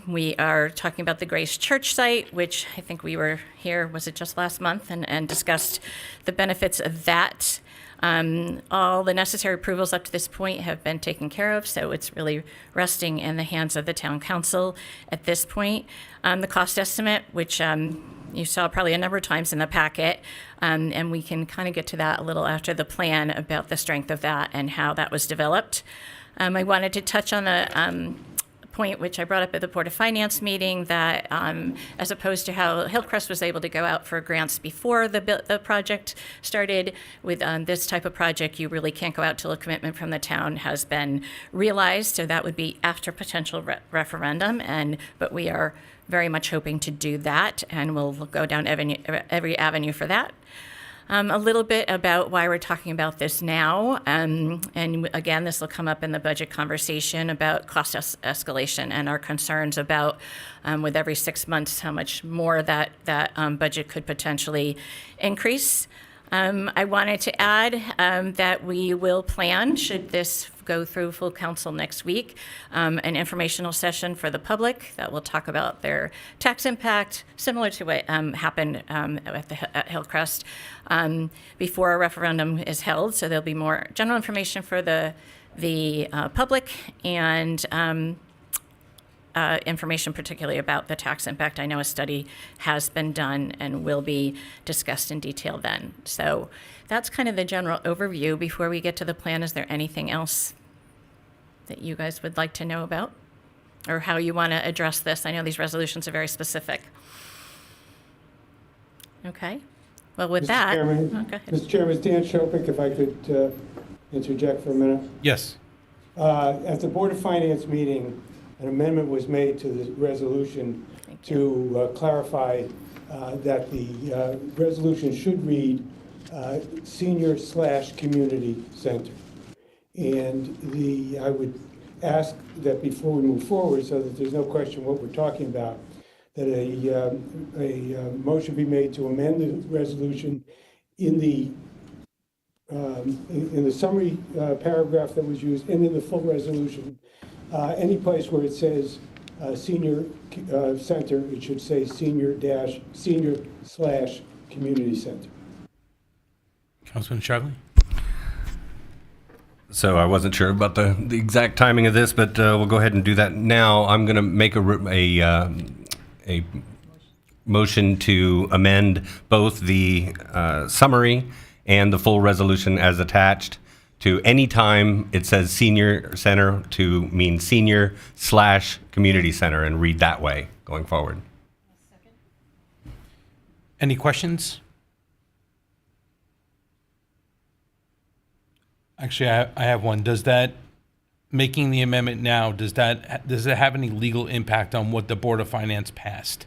We are talking about the Grace Church site, which I think we were here, was it just last month, and discussed the benefits of that. All the necessary approvals up to this point have been taken care of, so it's really resting in the hands of the town council at this point. The cost estimate, which you saw probably a number of times in the packet, and we can kind of get to that a little after the plan about the strength of that and how that was developed. I wanted to touch on the point which I brought up at the Board of Finance meeting, that as opposed to how Hillcrest was able to go out for grants before the project started, with this type of project, you really can't go out till a commitment from the town has been realized. So that would be after potential referendum, but we are very much hoping to do that, and we'll go down every avenue for that. A little bit about why we're talking about this now. And again, this will come up in the budget conversation about cost escalation and our concerns about with every 6 months how much more that budget could potentially increase. I wanted to add that we will plan, should this go through full council next week, an informational session for the public that will talk about their tax impact, similar to what happened at Hillcrest, before a referendum is held. So there'll be more general information for the public and information particularly about the tax impact. I know a study has been done and will be discussed in detail then. So that's kind of the general overview. Before we get to the plan, is there anything else that you guys would like to know about or how you want to address this? I know these resolutions are very specific. Okay. Well, with that,
Chairman,
oh, go ahead.
Mr. Chairman, Dan Shopik, if I could interject for a minute.
Yes.
At the Board of Finance meeting, an amendment was made to the resolution to clarify that the resolution should read senior/community center. And I would ask that before we move forward, so that there's no question what we're talking about, that a motion be made to amend the resolution in the summary paragraph that was used and in the full resolution. Any place where it says senior center, it should say senior/community center.
Councilman Charlie?
So I wasn't sure about the exact timing of this, but we'll go ahead and do that now. I'm going to make a motion to amend both the summary and the full resolution as attached to any time it says senior center to mean senior/community center and read that way going forward.
Any questions? Actually, I have one. Does that, making the amendment now, does it have any legal impact on what the Board of Finance passed?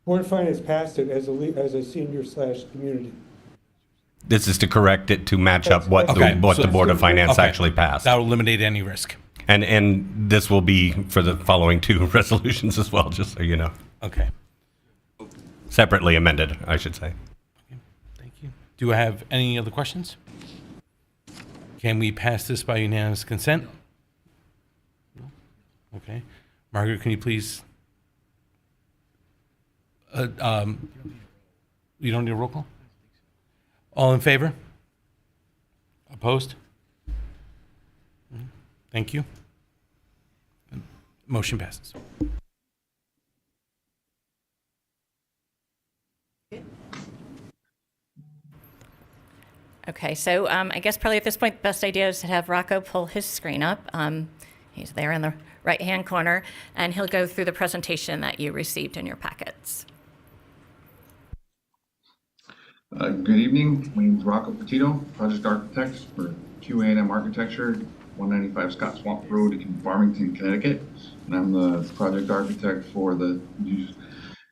Board of Finance passed it as a senior/community.
This is to correct it to match up what the Board of Finance actually passed.
That will eliminate any risk.
And this will be for the following two resolutions as well, just so you know.
Okay.
Separately amended, I should say.
Okay. Thank you. Do I have any other questions? Can we pass this by unanimous consent? No? Okay. Margaret, can you please? You don't need a roll call? All in favor? Opposed? Thank you. Motion passes.
Okay, so I guess probably at this point, the best idea is to have Rocco pull his screen up. He's there in the right-hand corner, and he'll go through the presentation that you received in your packets.
Good evening. My name is Rocco Petito, project architect for QA&M Architecture, 195 Scott Swamp Road in Farmington, Connecticut. And I'm the project architect for the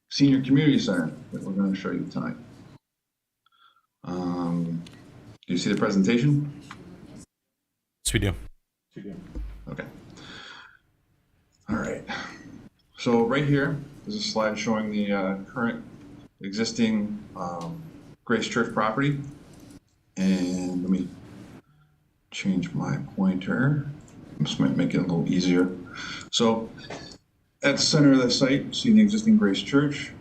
senior community center that we're going to show you tonight. Do you see the presentation?
Yes, we do.
Okay. All right. So right here is a slide showing the current existing Grace Church property. And let me change my pointer. This might make it a little easier. So at the center of the site, you see the existing Grace Church,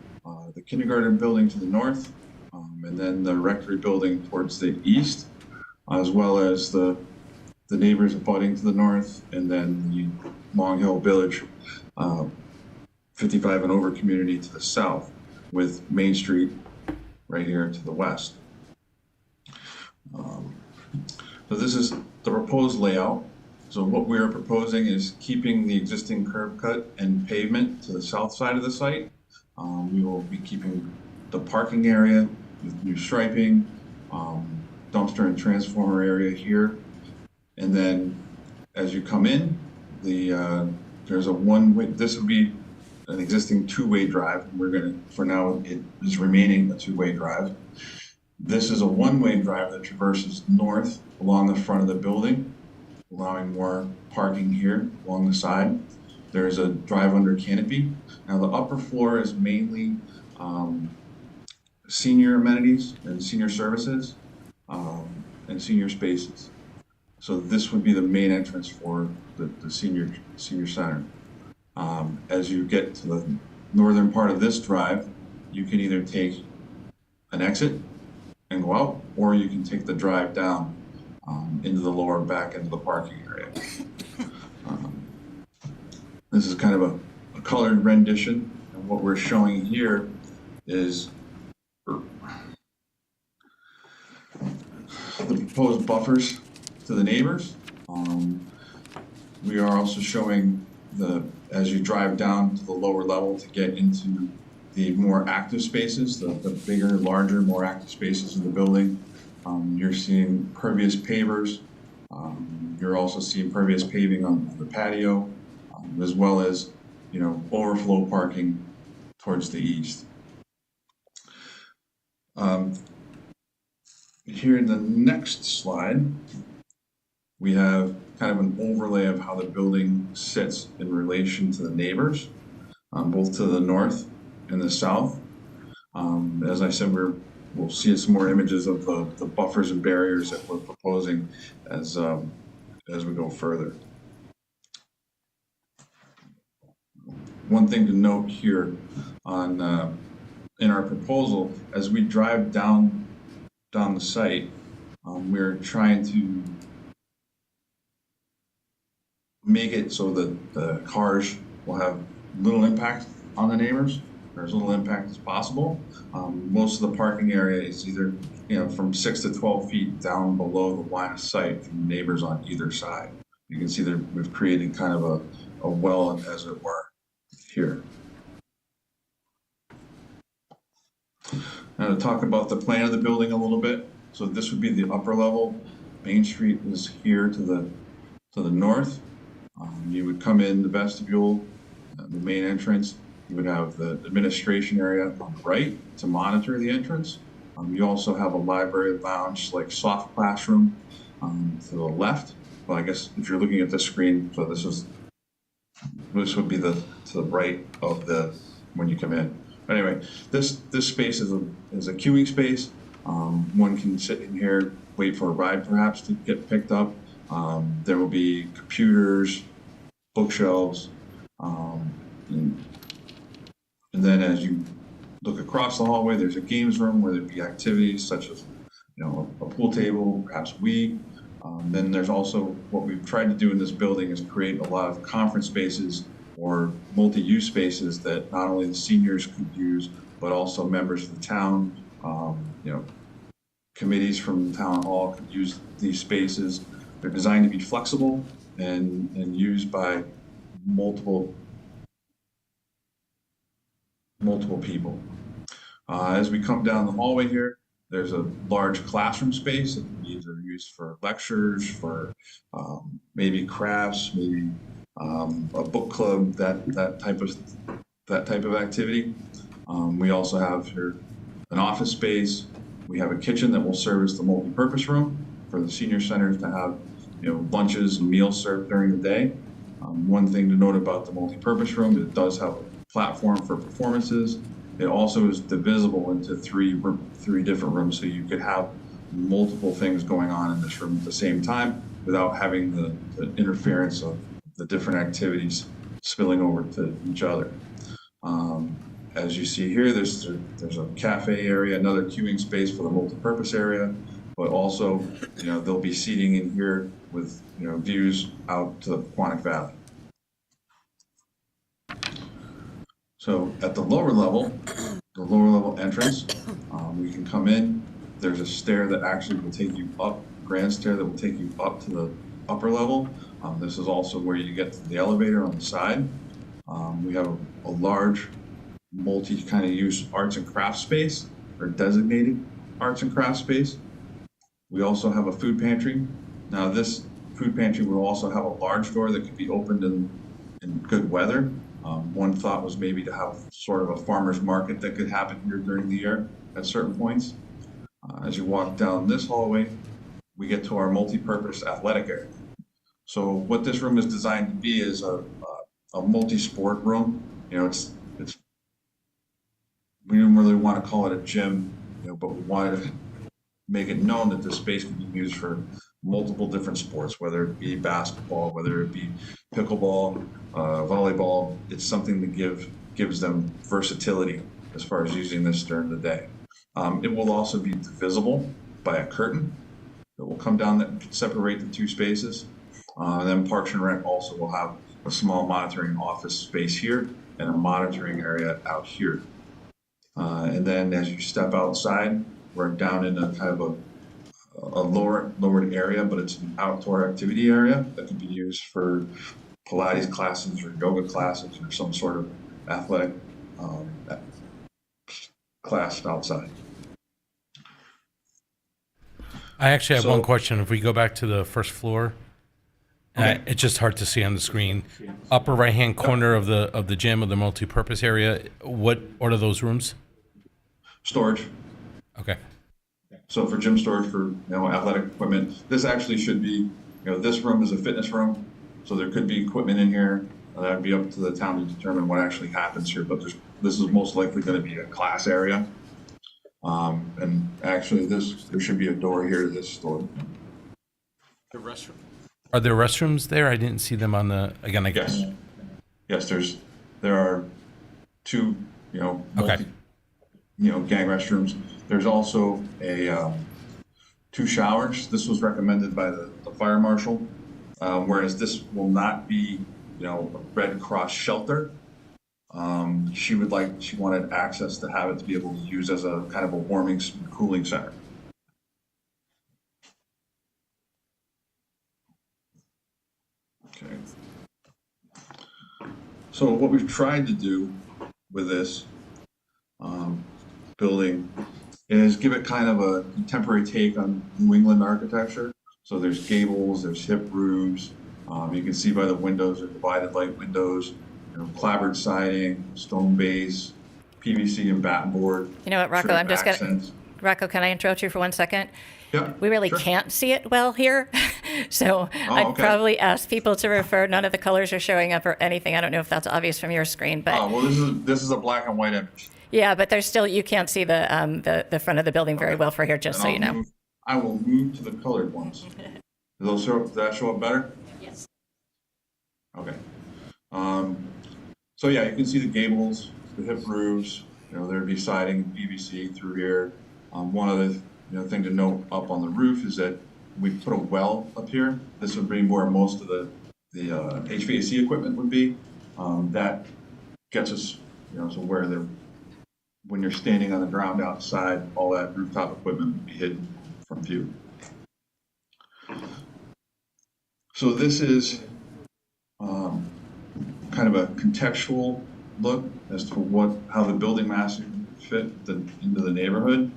the kindergarten building to the north, and then the rectory building towards the east, as well as the neighbors abutting to the north, and then the Long Hill Village 55 and over community to the south, with Main Street right here to the west. So this is the proposed layout. So what we are proposing is keeping the existing curb cut and pavement to the south side of the site. We will be keeping the parking area with new striping, dumpster and transformer area here. And then as you come in, there's a one-way, this would be an existing two-way drive. We're gonna, for now, it is remaining a two-way drive. This is a one-way drive that traverses north along the front of the building, allowing more parking here along the side. There's a drive under canopy. Now the upper floor is mainly senior amenities and senior services and senior spaces. So this would be the main entrance for the senior center. As you get to the northern part of this drive, you can either take an exit and go out, or you can take the drive down into the lower back end of the parking area. This is kind of a colored rendition, and what we're showing here is the proposed buffers to the neighbors. We are also showing as you drive down to the lower level to get into the more active spaces, the bigger, larger, more active spaces in the building. You're seeing pervious pavers. You're also seeing pervious paving on the patio, as well as, overflow parking towards the east. Here in the next slide, we have kind of an overlay of how the building sits in relation to the neighbors, both to the north and the south. As I said, we'll see some more images of the buffers and barriers that we're proposing as we go further. One thing to note here in our proposal, as we drive down the site, we're trying to make it so that the cars will have little impact on the neighbors, or as little impact as possible. Most of the parking area is either from 6 to 12 feet down below the line of sight from neighbors on either side. You can see that we've created kind of a well, as it were, here. Now to talk about the plan of the building a little bit. So this would be the upper level. Main Street is here to the north. You would come in the vestibule, the main entrance. You would have the administration area on the right to monitor the entrance. You also have a library lounge, like soft classroom, to the left. Well, I guess if you're looking at this screen, so this would be to the right of when you come in. But anyway, this space is a queuing space. One can sit in here, wait for a ride perhaps to get picked up. There will be computers, bookshelves, and then as you look across the hallway, there's a games room where there'd be activities such as a pool table, perhaps Wii. Then there's also what we've tried to do in this building is create a lot of conference spaces or multi-use spaces that not only the seniors could use, but also members of the town, committees from town hall could use these spaces. They're designed to be flexible and used by multiple people. As we come down the hallway here, there's a large classroom space that can be either used for lectures, for maybe crafts, maybe a book club, that type of activity. We also have here an office space. We have a kitchen that will service the multi-purpose room for the senior centers to have lunches and meals served during the day. One thing to note about the multi-purpose room, it does have a platform for performances. It also is divisible into three different rooms, so you could have multiple things going on in this room at the same time without having the interference of the different activities spilling over to each other. As you see here, there's a cafe area, another queuing space for the multi-purpose area, but also there'll be seating in here with views out to the Quantic Valley. So at the lower level entrance, we can come in. There's a stair that actually will take you up, grand stair that will take you up to the upper level. This is also where you get to the elevator on the side. We have a large multi kind of use arts and crafts space, or designated arts and crafts space. We also have a food pantry. Now this food pantry will also have a large door that could be opened in good weather. One thought was maybe to have sort of a farmer's market that could happen here during the year at certain points. As you walk down this hallway, we get to our multi-purpose athletic area. So what this room is designed to be is a multi-sport room. You know, it's we didn't really want to call it a gym, you know, but we wanted to make it known that this space can be used for multiple different sports, whether it be basketball, whether it be pickleball, volleyball. It's something that gives them versatility as far as using this during the day. It will also be divisible by a curtain that will come down that separate the two spaces. And then Parks and Rec also will have a small monitoring office space here and a monitoring area out here. And then as you step outside, we're down in a kind of a lowered area, but it's an outdoor activity area that can be used for Pilates classes or yoga classes or some sort of athletic class outside.
I actually have
So-
one question. If we go back to the first floor, it's just hard to see on the screen. Upper right-hand corner of the gym, of the multi-purpose area, what are those rooms?
Storage.
Okay.
So for gym storage for athletic equipment, this actually should be, this room is a fitness room, so there could be equipment in here. That would be up to the town to determine what actually happens here, but this is most likely going to be a class area. And actually, there should be a door here to this store.
The restroom. Are there restrooms there? I didn't see them on the. Again, I guess.
Yes, there are two, gang restrooms. There's also two showers. This was recommended by the fire marshal, whereas this will not be, a Red Cross shelter. She wanted access to have it to be able to use as a kind of a warming, cooling center. Okay. So what we've tried to do with this building is give it kind of a contemporary take on New England architecture. So there's gables, there's hip roofs. You can see by the windows, they're divided light windows, clapboard siding, stone base, PVC and batten board.
You know what, Rocco, I'm just going to, Rocco, can I interrupt you for 1 second?
Yeah,
we really can't see it well here. So I'd probably ask people to refer, none of the colors are showing up or anything. I don't know if that's obvious from your screen, but.
Well, this is a black and white image.
Yeah, but there's still, you can't see the front of the building very well for here, just so you know.
I will move to the colored ones. Does that show up better?
Yes.
Okay. So yeah, you can see the gables, the hip roofs, there'd be siding, PVC through here. One other thing to note up on the roof is that we put a well up here. This would be where most of the HVAC equipment would be. That gets us, so where when you're standing on the ground outside, all that rooftop equipment would be hidden from view. So this is kind of a contextual look as to how the building mass fit into the neighborhood.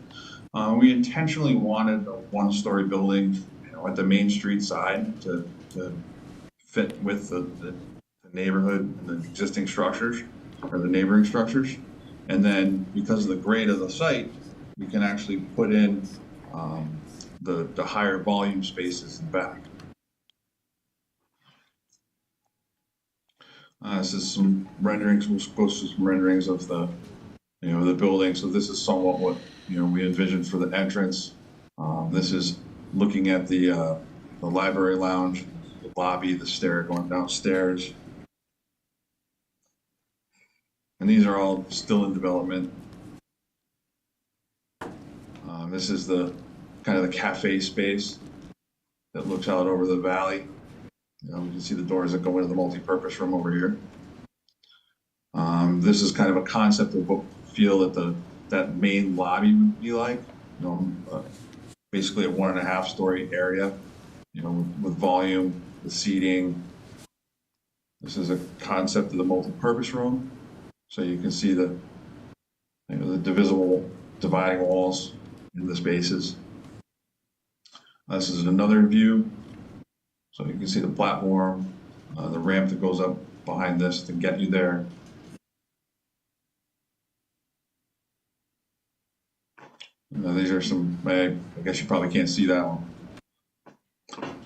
We intentionally wanted a one-story building, at the Main Street side to fit with the neighborhood and the existing structures or the neighboring structures. And then because of the grade of the site, we can actually put in the higher volume spaces in back. This is some renderings. We're supposed to do some renderings of the building. So this is somewhat what we envisioned for the entrance. This is looking at the library lounge, the lobby, the stair going downstairs. And these are all still in development. This is the kind of the cafe space that looks out over the valley. You can see the doors that go into the multi-purpose room over here. This is kind of a concept of what we feel that main lobby would be like. Basically a 1.5 story area, with volume, the seating. This is a concept of the multi-purpose room. So you can see the divisible dividing walls in the spaces. This is another view. So you can see the platform, the ramp that goes up behind this to get you there. These are some, I guess you probably can't see that one.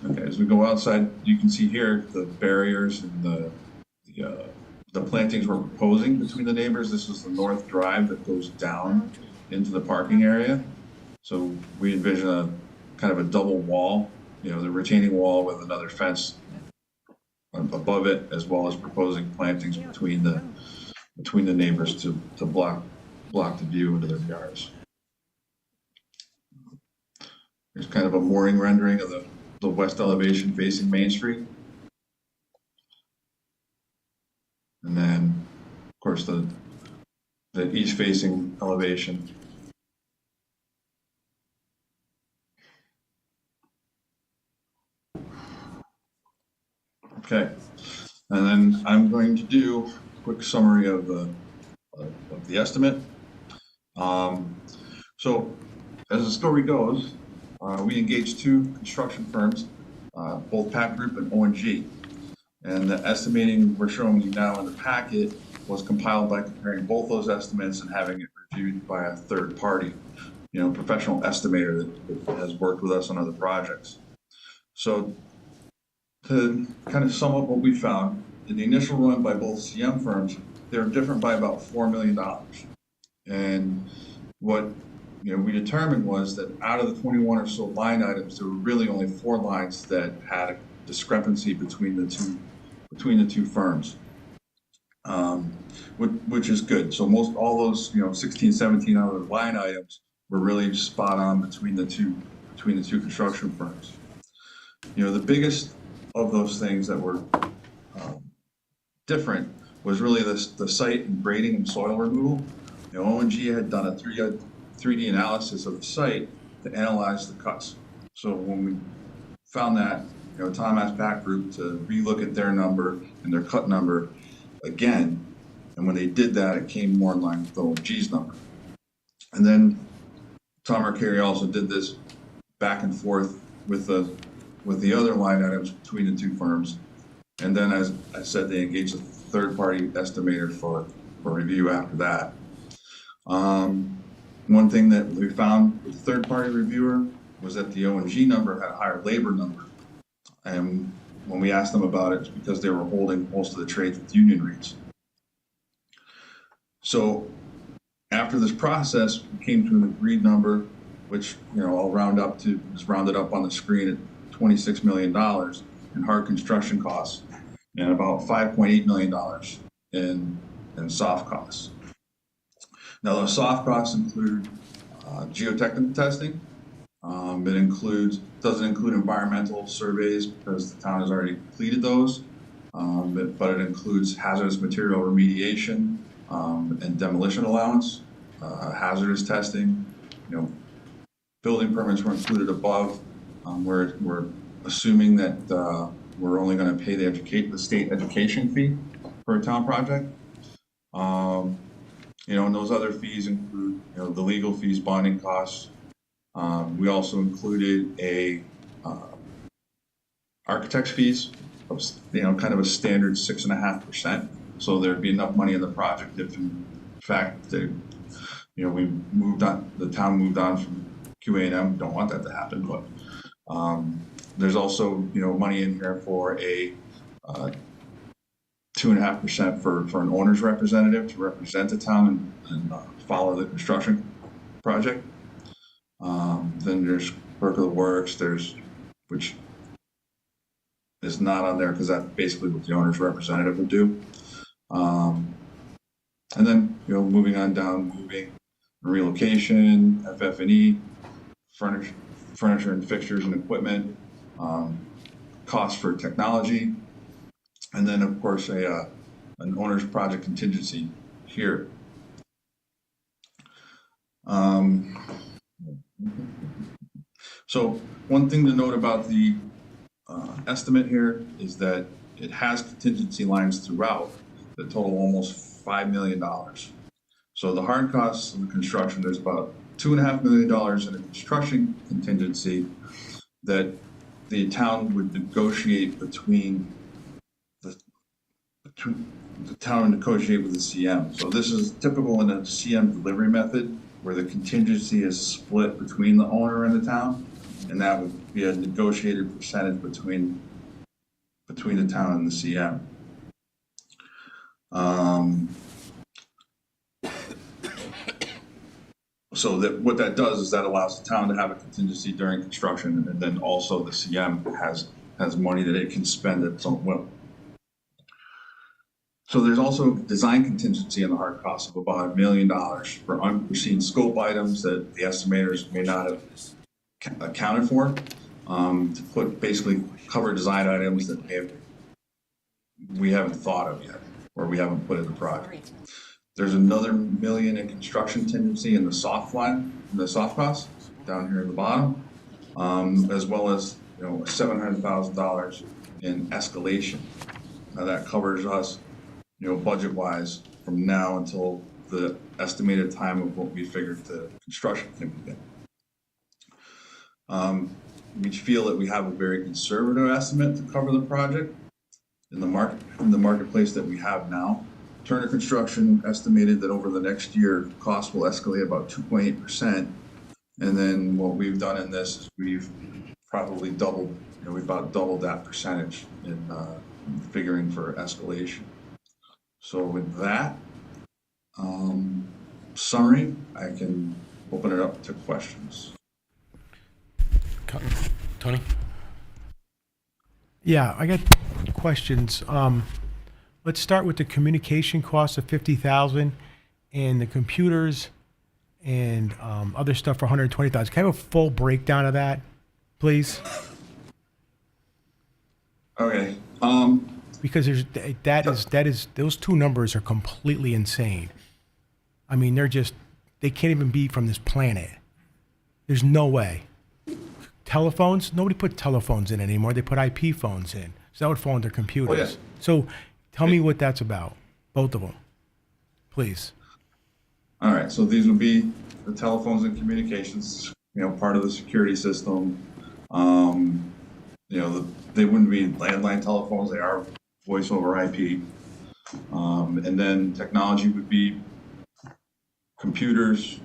Okay, as we go outside, you can see here the barriers and the plantings we're proposing between the neighbors. This is the north drive that goes down into the parking area. So we envision a kind of a double wall, the retaining wall with another fence above it, as well as proposing plantings between the neighbors to block the view into their yards. There's kind of a mooring rendering of the west elevation facing Main Street. And then, of course, the east facing elevation. Okay, and then I'm going to do a quick summary of the estimate. So as the story goes, we engaged 2 construction firms, both Pack Group and O&G. And the estimating we're showing you now in the packet was compiled by comparing both those estimates and having it reviewed by a third party, professional estimator that has worked with us on other projects. So to kind of sum up what we found, in the initial run by both CM firms, they were different by about $4 million. And what we determined was that out of the 21 or so line items, there were really only 4 lines that had a discrepancy between the two firms, which is good. So all those 16, 17 other line items were really spot on between the two construction firms. The biggest of those things that were different was really the site and grading and soil removal. O&G had done a 3D analysis of the site to analyze the cuts. So when we found that, Tom asked Pack Group to relook at their number and their cut number again. And when they did that, it came more in line with O&G's number. And then Tom or Carey also did this back and forth with the other line items between the 2 firms. And then, as I said, they engaged a third-party estimator for review after that. One thing that we found with the third-party reviewer was that the O&G number had a higher labor number. And when we asked them about it, it's because they were holding most of the trades with union rates. So after this process, we came to an agreed number, which I'll round up to, is rounded up on the screen at $26 million in hard construction costs and about $5.8 million in soft costs. Now, those soft costs include geotechnical testing. It doesn't include environmental surveys because the town has already completed those, but it includes hazardous material remediation and demolition allowance, hazardous testing. Building permits were included above. We're assuming that we're only going to pay the state education fee for a town project. And those other fees include, the legal fees, bonding costs. We also included a architect's fees of, kind of a standard 6.5%. So there'd be enough money in the project if, in fact, the town moved on from QA&M. Don't want that to happen, but there's also, money in here for a 2.5% for an owner's representative to represent the town and follow the construction project. Then there's clerk of the works, which is not on there because that's basically what the owner's representative would do. And then, moving on down, moving and relocation, FF&E, furniture and fixtures and equipment, costs for technology, and then, of course, an owner's project contingency here. So one thing to note about the estimate here is that it has contingency lines throughout that total almost $5 million. So the hard costs of the construction, there's about $2.5 million in a construction contingency that the town would negotiate between the town negotiate with the CM. So this is typical in a CM delivery method where the contingency is split between the owner and the town, and that would be a negotiated percentage between the town and the CM. So that what that does is that allows the town to have a contingency during construction, and then also the CM has money that it can spend at its own will. So there's also design contingency in the hard cost of about $1 million for unforeseen scope items that the estimators may not have accounted for, to put basically cover design items that we haven't thought of yet, or we haven't put in the project. There's another $1 million in construction contingency in the soft line, in the soft costs down here at the bottom, as well as $700,000 in escalation. Now that covers us, budget-wise from now until the estimated time of what we figured the construction can begin. We feel that we have a very conservative estimate to cover the project in the marketplace that we have now. Turner Construction estimated that over the next year, costs will escalate about 2.8%. And then what we've done in this is we've probably doubled, we've about doubled that percentage in figuring for escalation. So with that summary, I can open it up to questions.
Tony?
Yeah, I got questions. Let's start with the communication cost of $50,000 and the computers and other stuff for $120,000. Can I have a full breakdown of that, please?
Okay.
Because those two numbers are completely insane. I mean, they can't even be from this planet. There's no way. Telephones? Nobody put telephones in anymore. They put IP phones in. So that would fall under computers.
Oh, yeah.
So tell me what that's about, both of them, please.
All right, so these would be the telephones and communications, part of the security system. They wouldn't be landline telephones, they are voice over IP. And then technology would be computers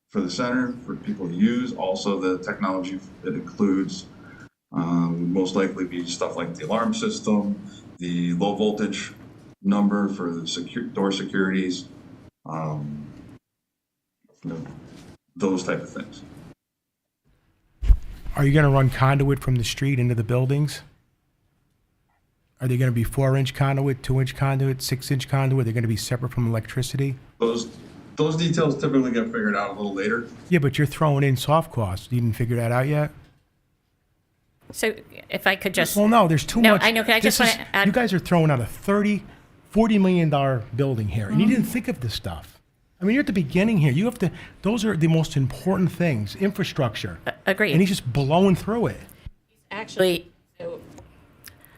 for the center, for people to use. Also the technology that includes would most likely be stuff like the alarm system, the low voltage number for the door securities, those type of things.
Are you going to run conduit from the street into the buildings? Are they going to be 4-inch conduit, 2-inch conduit, 6-inch conduit? Are they going to be separate from electricity?
Those details typically get figured out a little later.
Yeah, but you're throwing in soft costs. You didn't figure that out yet?
So if I could just.
Well, no, there's too much.
I know. I just want to add.
You guys are throwing out a $40 million building here, and you didn't think of this stuff. I mean, you're at the beginning here. You have to. Those are the most important things. Infrastructure.
Agreed.
And he's just blowing through it.
Actually, I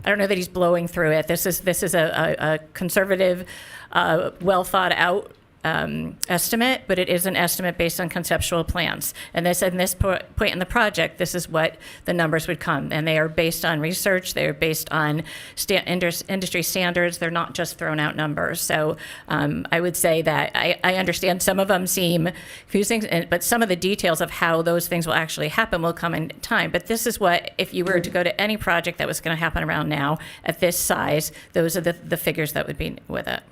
don't know that he's blowing through it. This is a conservative, well thought out estimate, but it is an estimate based on conceptual plans. And this point in the project, this is what the numbers would come. And they are based on research. They are based on industry standards. They're not just thrown out numbers. So I would say that I understand some of them seem confusing, but some of the details of how those things will actually happen will come in time. But this is what, if you were to go to any project that was going to happen around now at this size, those are the figures that would be with it.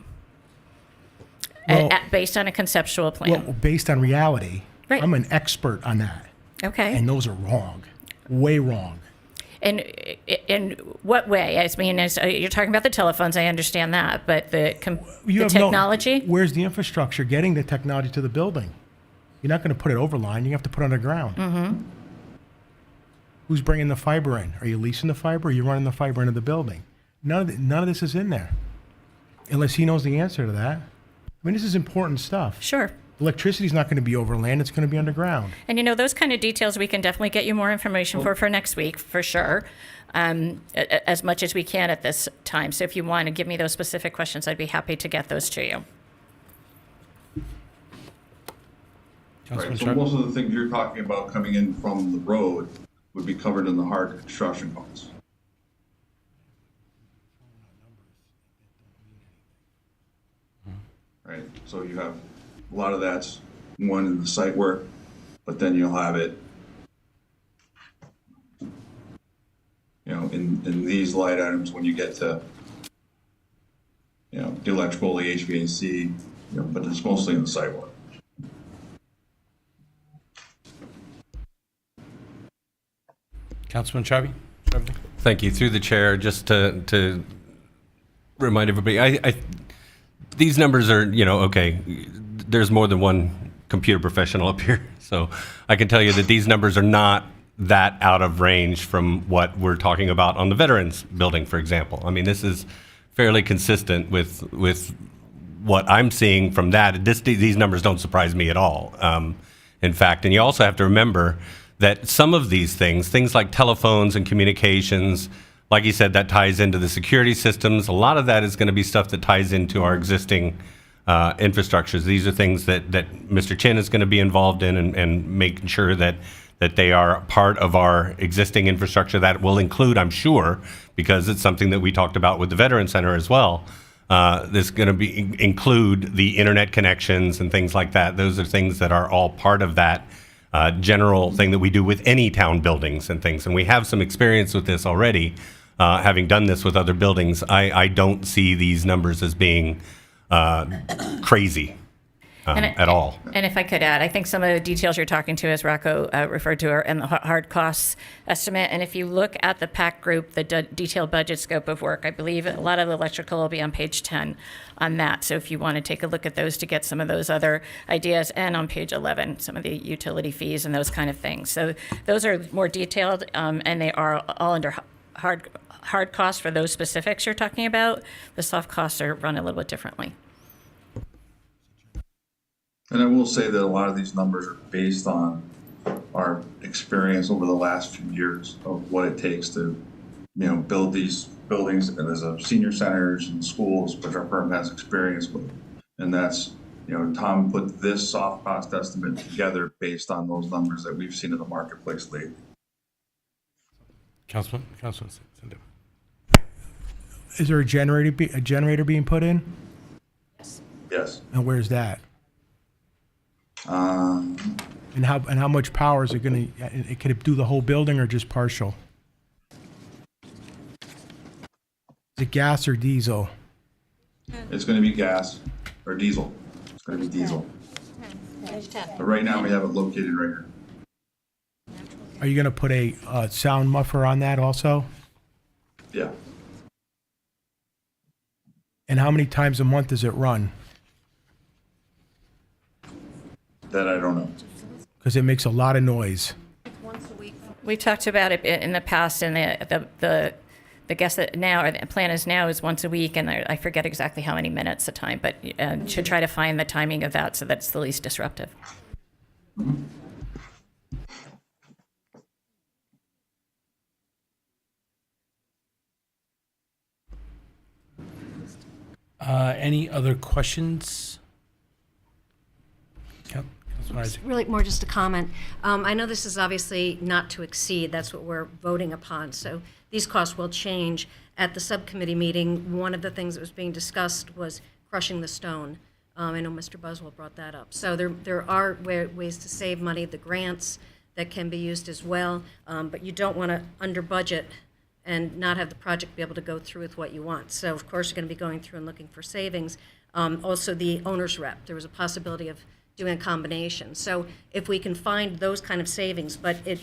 Well,
based on a conceptual plan.
Well, based on reality.
Right.
I'm an expert on that.
Okay.
And those are wrong. Way wrong.
And in what way? I mean, you're talking about the telephones, I understand that, but the technology?
Where's the infrastructure getting the technology to the building? You're not going to put it overline. You have to put it underground.
Mm-hmm.
Who's bringing the fiber in? Are you leasing the fiber or are you running the fiber into the building? None of this is in there. Unless he knows the answer to that. I mean, this is important stuff.
Sure.
Electricity's not going to be overland. It's going to be underground.
And those kind of details we can definitely get you more information for next week, for sure, as much as we can at this time. So if you want to give me those specific questions, I'd be happy to get those to you.
Right, so most of the things you're talking about coming in from the road would be covered in the hard construction costs. right? So you have a lot of that's one in the site work, but then you'll have it, in these light items when you get to, the electrical, the HVAC, but it's mostly in the site work.
Councilman Sharby?
Thank you. Through the chair, just to remind everybody, these numbers are, okay, there's more than one computer professional up here. So I can tell you that these numbers are not that out of range from what we're talking about on the Veterans Building, for example. I mean, this is fairly consistent with what I'm seeing from that. These numbers don't surprise me at all. In fact, and you also have to remember that some of these things like telephones and communications, like you said, that ties into the security systems. A lot of that is going to be stuff that ties into our existing infrastructures. These are things that Mr. Chin is going to be involved in and making sure that they are part of our existing infrastructure. That will include, I'm sure, because it's something that we talked about with the Veteran Center as well. This is going to include the internet connections and things like that. Those are things that are all part of that general thing that we do with any town buildings and things. And we have some experience with this already, having done this with other buildings. I don't see these numbers as being crazy at all.
And if I could add, I think some of the details you're talking to, as Rocco referred to, are in the hard costs estimate. And if you look at the PAC group, the detailed budget scope of work, I believe a lot of the electrical will be on page 10 on that. So if you want to take a look at those to get some of those other ideas, and on page 11, some of the utility fees and those kind of things. So those are more detailed, and they are all under hard costs for those specifics you're talking about. The soft costs are run a little bit differently.
And I will say that a lot of these numbers are based on our experience over the last few years of what it takes to, build these buildings as a senior centers and schools, which our firm has experience with. And that's, Tom put this soft cost estimate together based on those numbers that we've seen in the marketplace lately.
Councilman Sando.
Is there a generator being put in?
Yes.
And where's that?
Um,
And how much power is it going to? Can it do the whole building or just partial? Is it gas or diesel?
It's going to be gas or diesel. It's going to be diesel. But right now we have it located right here.
Are you going to put a sound muffler on that also?
Yeah.
And how many times a month does it run?
That I don't know.
Because it makes a lot of noise.
We talked about it in the past, and the guess that now, or the plan is now, is once a week, and I forget exactly how many minutes a time, but should try to find the timing of that so that it's the least disruptive.
Any other questions?
Really more just a comment. I know this is obviously not to exceed, that's what we're voting upon, so these costs will change. At the subcommittee meeting, one of the things that was being discussed was crushing the stone. I know Mr. Buswell brought that up. So there are ways to save money, the grants that can be used as well, but you don't want to under budget and not have the project be able to go through with what you want. So of course, you're going to be going through and looking for savings. Also, the owner's rep, there was a possibility of doing a combination. So if we can find those kind of savings, but it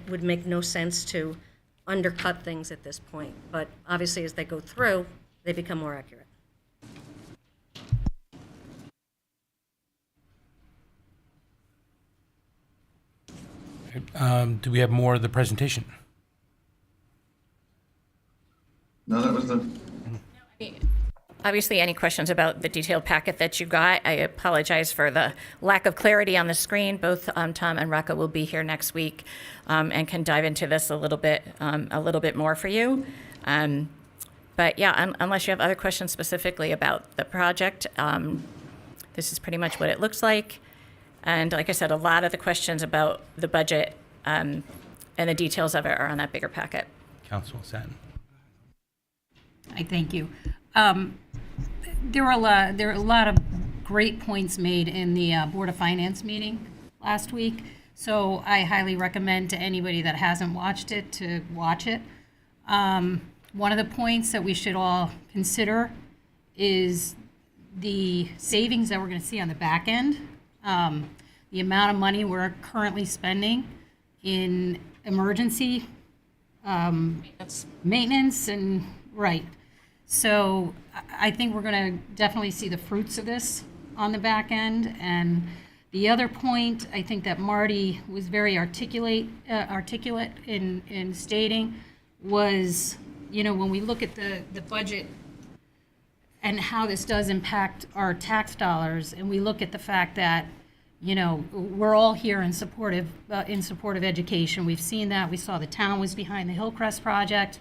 would make no sense to undercut things at this point. But obviously, as they go through, they become more accurate.
Do we have more of the presentation?
No, that was the...
Obviously, any questions about the detailed packet that you got, I apologize for the lack of clarity on the screen. Both Tom and Rocco will be here next week and can dive into this a little bit more for you. But yeah, unless you have other questions specifically about the project, this is pretty much what it looks like. And like I said, a lot of the questions about the budget and the details of it are on that bigger packet.
Councilman Satin.
I thank you. There were a lot of great points made in the Board of Finance meeting last week. So I highly recommend to anybody that hasn't watched it to watch it. One of the points that we should all consider is the savings that we're going to see on the back end. The amount of money we're currently spending in emergency maintenance and right. So I think we're going to definitely see the fruits of this on the back end. And the other point, I think that Marty was very articulate in stating was, you know, when we look at the budget and how this does impact our tax dollars, and we look at the fact that, you know, we're all here in support of education. We've seen that. We saw the town was behind the Hillcrest project.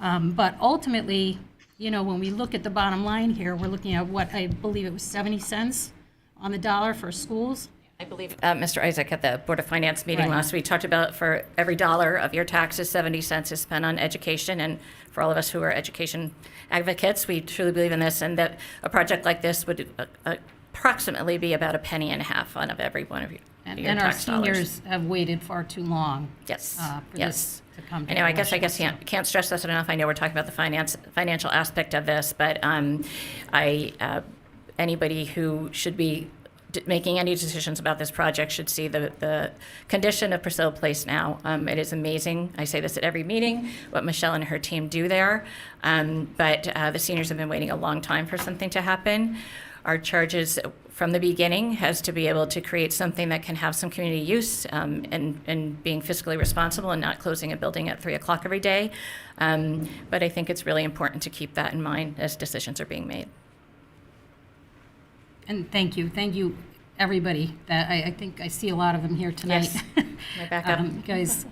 But ultimately, you know, when we look at the bottom line here, we're looking at what I believe it was 70 cents on the dollar for schools.
I believe Mr. Isaac at the Board of Finance meeting
Right.
last week talked about for every dollar of your taxes, 70 cents is spent on education. And for all of us who are education advocates, we truly believe in this, and that a project like this would approximately be about $0.015 on of every one of your
And our
tax dollars.
seniors have waited far too long.
Yes,
For
yes.
this to come to
I know, I guess
fruition.
can't stress this enough. I know we're talking about the financial aspect of this, but anybody who should be making any decisions about this project should see the condition of Priscilla Place now. It is amazing. I say this at every meeting, what Michelle and her team do there. But the seniors have been waiting a long time for something to happen. Our charges from the beginning has to be able to create something that can have some community use and being fiscally responsible and not closing a building at 3 o'clock every day. But I think it's really important to keep that in mind as decisions are being made.
And thank you, everybody. That I think I see a lot of them here tonight.
Yes. My backup.
You guys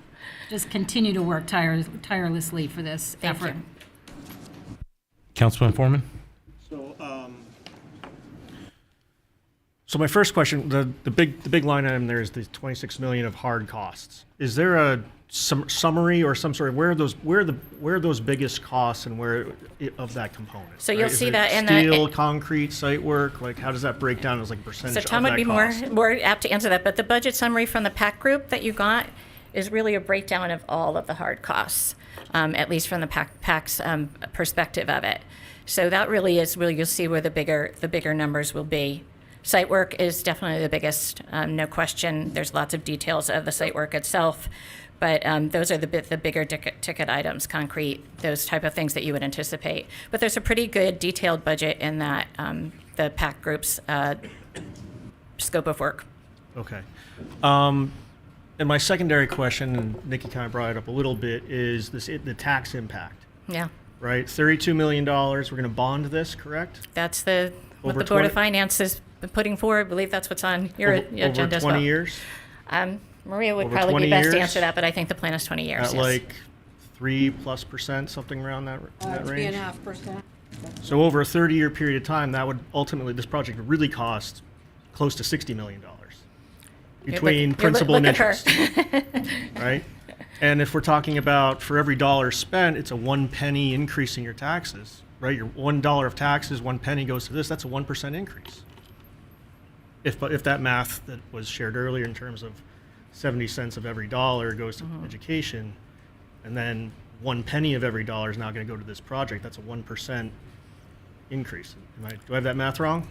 just continue to work tirelessly for this
Thank
effort.
you.
Councilman Foreman?
So my first question, the big line item there is the 26 million of hard costs. Is there a summary or some sort of where are those biggest costs and where of that component?
So you'll
Is
see
it
that in
steel, concrete, site work. Like how does that break down as like a percentage?
So Tom
of
would
that
be
cost?
more apt to answer that, but the budget summary from the PAC group that you got is really a breakdown of all of the hard costs, at least from the PAC's perspective of it. So that really is you'll see where the bigger numbers will be. Site work is definitely the biggest, no question. There's lots of details of the site work itself, but those are the bigger ticket items, concrete, those type of things that you would anticipate. But there's a pretty good detailed budget in that the PAC group's scope of work.
Okay. And my secondary question, and Nikki kind of brought it up a little bit, is the tax impact.
Yeah.
Right, $32 million. We're going to bond this, correct?
That's what
Over
the Board
20
of Finance is putting forward. I believe that's what's on your agenda
over
as
20
well.
years?
Maria would
Over
probably
20
be best to
years?
answer that, but I think the plan is 20 years.
At
yes.
like 3+%, something around that range?
3.5%.
So over a 30-year period of time, that would ultimately, this project would really cost close to $60 million between principal and
look at
interest, right? And if we're talking about for every dollar spent, it's a 1 penny increase in your taxes, right? Your $1 of taxes, 1 penny goes to this, that's a 1% increase. If that math that was shared earlier in terms of 70 cents of every dollar goes to education, and then 1 penny of every dollar is now going to go to this project, that's a 1% increase. Do I have that math wrong?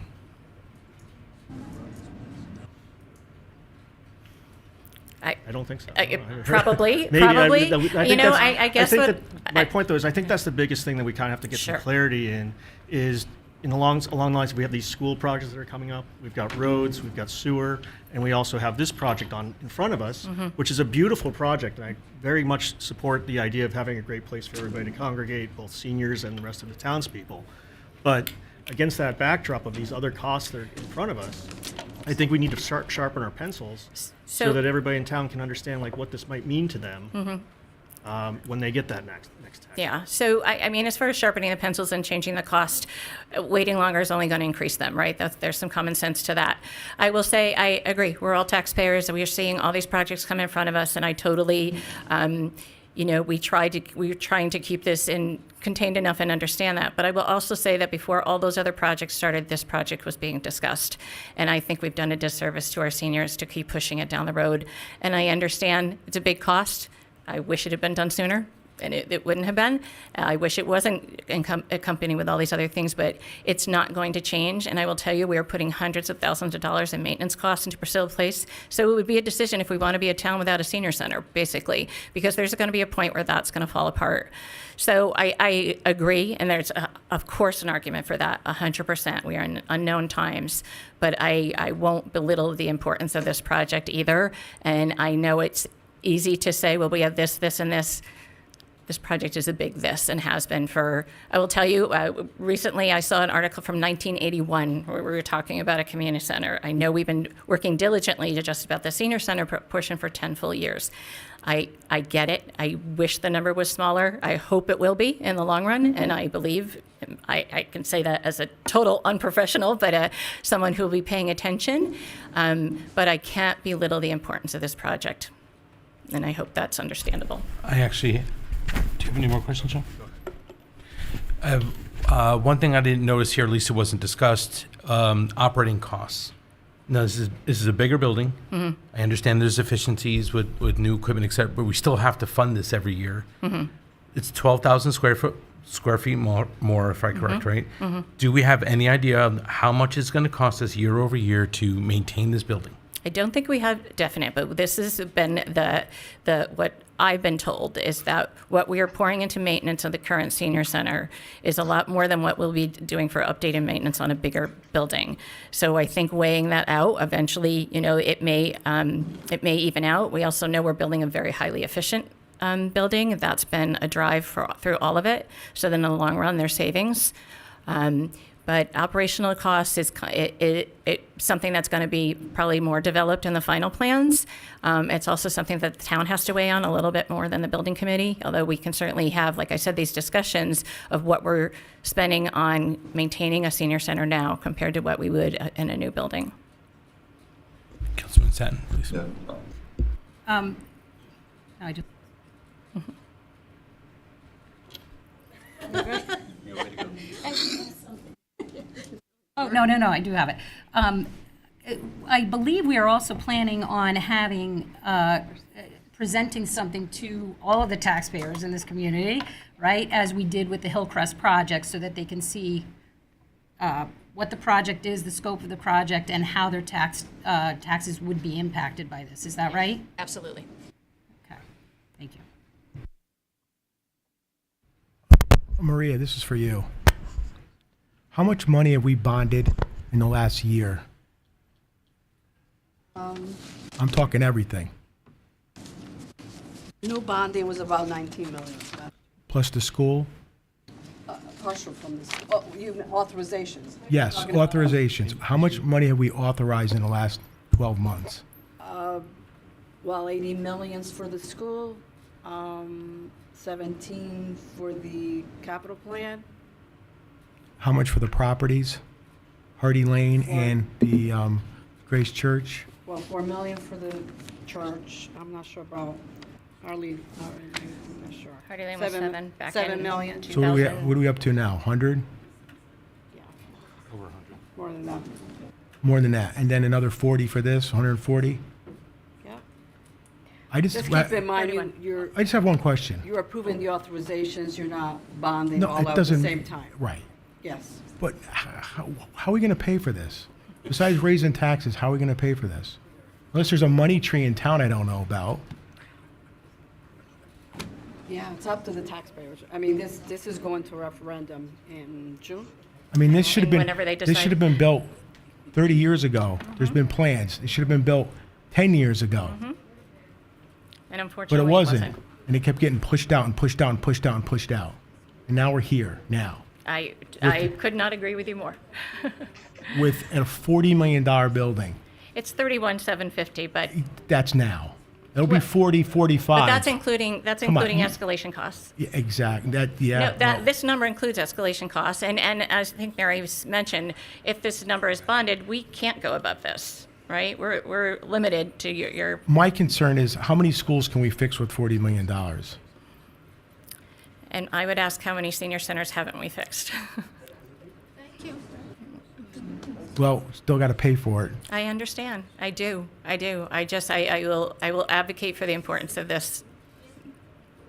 I don't think so.
Probably.
Maybe
probably.
I
guess
think
what
that my point though is I think that's the biggest thing that we kind of have to get some clarity in is along the lines we have these school projects that are coming up. We've got roads, we've got sewer, and we also have this project in front of us, which is a beautiful project. And I very much support the idea of having a great place for everybody to congregate, both seniors and the rest of the townspeople. But against that backdrop of these other costs that are in front of us, I think we need to sharpen our pencils so that everybody in town can understand like what this might mean to them when they get that next tax.
Yeah. So, I mean, as far as sharpening the pencils and changing the cost, waiting longer is only going to increase them, right? There's some common sense to that. I will say I agree. We're all taxpayers, and we are seeing all these projects come in front of us, and I totally we're trying to keep this contained enough and understand that. But I will also say that before all those other projects started, this project was being discussed. And I think we've done a disservice to our seniors to keep pushing it down the road. And I understand it's a big cost. I wish it had been done sooner, and it wouldn't have been. I wish it wasn't accompanied with all these other things, but it's not going to change. And I will tell you, we are putting hundreds of thousands of dollars in maintenance costs into Priscilla Place. So it would be a decision if we want to be a town without a senior center, basically, because there's going to be a point where that's going to fall apart. So I agree, and there's, of course, an argument for that, 100%. We are in unknown times, but I won't belittle the importance of this project either. And I know it's easy to say, well, we have this, this, and this. This project is a big this and has been for, I will tell you, recently I saw an article from 1981 where we were talking about a community center. I know we've been working diligently to just about the senior center portion for 10 full years. I get it. I wish the number was smaller. I hope it will be in the long run, and I believe, I can say that as a total unprofessional, but someone who will be paying attention. But I can't belittle the importance of this project, and I hope that's understandable.
Do you have any more questions, John? One thing I didn't notice here, at least it wasn't discussed, operating costs. Now, this is a bigger building.
Mm-hmm.
I understand there's efficiencies with new equipment, et cetera, but we still have to fund this every year.
Mm-hmm.
It's 12,000 square feet more, if I correct, right?
Mm-hmm.
Do we have any idea of how much it's going to cost us year over year to maintain this building?
I don't think we have definite, but this has been what I've been told is that what we are pouring into maintenance of the current senior center is a lot more than what we'll be doing for updated maintenance on a bigger building. So I think weighing that out, eventually, it may even out. We also know we're building a very highly efficient building. That's been a drive through all of it. So then in the long run, there's savings. But operational costs is something that's going to be probably more developed in the final plans. It's also something that the town has to weigh on a little bit more than the building committee, although we can certainly have, like I said, these discussions of what we're spending on maintaining a senior center now compared to what we would in a new building.
Councilman Satin, please.
Yeah.
I just. Oh, no, I do have it. I believe we are also planning on having, presenting something to all of the taxpayers in this community, right, as we did with the Hillcrest project, so that they can see what the project is, the scope of the project, and how their taxes would be impacted by this. Is that right?
Absolutely.
Okay, thank you.
Maria, this is for you. How much money have we bonded in the last year? I'm talking everything.
New bonding was about 19 million.
Plus the school?
Partial from this, oh, you mean authorizations?
Yes,
Talking about-
authorizations. How much money have we authorized in the last 12 months?
Well, 80 millions for the school, 17 for the capital plan.
How much for the properties? Hardy Lane and the Grace Church?
Well, 4 million for the church. I'm not sure about Harley, I'm not sure.
Hardy Lane was seven back
7
in
million.
So what are we up to now? 100?
Over 100. More than that.
More than that. And then another 40 for this, 140?
Yeah.
I just
keep in mind,
I just have one question.
you're approving the authorizations, you're not bonding
No,
all
it
at the
doesn't.
same time.
Right.
Yes.
But how are we going to pay for this? Besides raising taxes, how are we going to pay for this? Unless there's a money tree in town I don't know about.
Yeah, it's up to the taxpayers. I mean, this is going to referendum in June.
I mean, this should have been
Whenever they
this
decide.
should have been built 30 years ago. There's been plans. It should have been built 10 years ago.
And
But
unfortunately,
it wasn't. And it kept getting pushed out and pushed out and pushed out and pushed out. And now we're here now
I could not agree with you more.
with a $40 million building.
It's 31,750, but
That's now. It'll be 40, 45.
but that's including
Come on.
escalation costs.
Yeah, exactly.
No,
Well,
this number includes escalation costs, and as I think Mary mentioned, if this number is bonded, we can't go above this, right? We're limited to your
my concern is how many schools can we fix with $40 million?
And I would ask, how many senior centers haven't we fixed?
Well, still got to pay for it.
I understand. I do. I will advocate for the importance of this.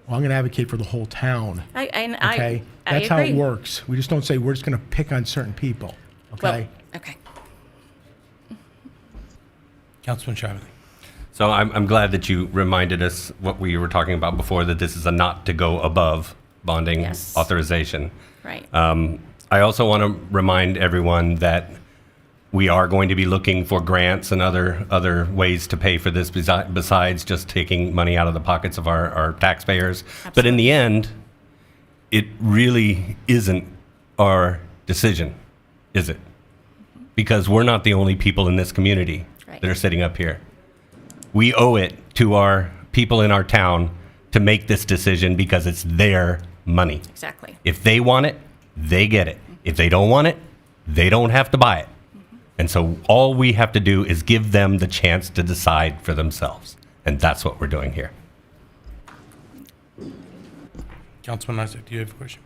Well, I'm going to advocate for the whole town. Okay? That's how it
agree.
works. We just don't say we're just going to pick on certain people. Okay?
Well, okay.
Councilman Shively.
So I'm glad that you reminded us what we were talking about before, that this is a not to go above bonding
Yes.
authorization.
Right.
I also want to remind everyone that we are going to be looking for grants and other ways to pay for this besides just taking money out of the pockets of our taxpayers. But in the end, it really isn't our decision, is it? Because we're not the only people in this community that are sitting up here. We owe it to our people in our town to make this decision because it's their money.
Exactly.
If they want it, they get it. If they don't want it, they don't have to buy it. And so all we have to do is give them the chance to decide for themselves. And that's what we're doing here.
Councilman Isaac, do you have a question?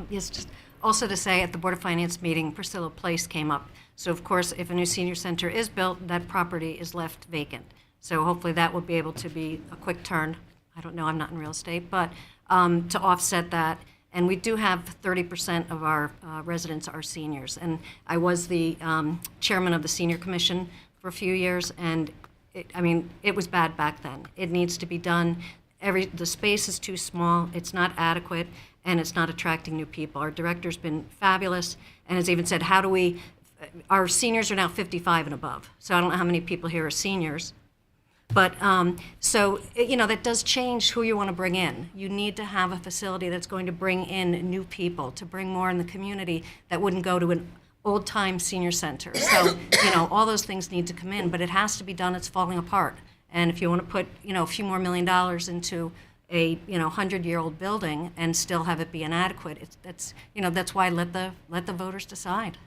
Yes, just also to say, at the Board of Finance meeting, Priscilla Place came up. So of course, if a new senior center is built, that property is left vacant. So hopefully that will be able to be a quick turn. I don't know, I'm not in real estate, but to offset that. And we do have 30% of our residents are seniors. And I was the chairman of the Senior Commission for a few years, and it was bad back then. It needs to be done. The space is too small, it's not adequate, and it's not attracting new people. Our director's been fabulous, and has even said, our seniors are now 55 and above. So I don't know how many people here are seniors. But that does change who you want to bring in. You need to have a facility that's going to bring in new people, to bring more in the community that wouldn't go to an old-time senior center. So, all those things need to come in, but it has to be done. It's falling apart. And if you want to put, a few more $1 million into a, 100-year-old building and still have it be inadequate, that's why let the voters decide.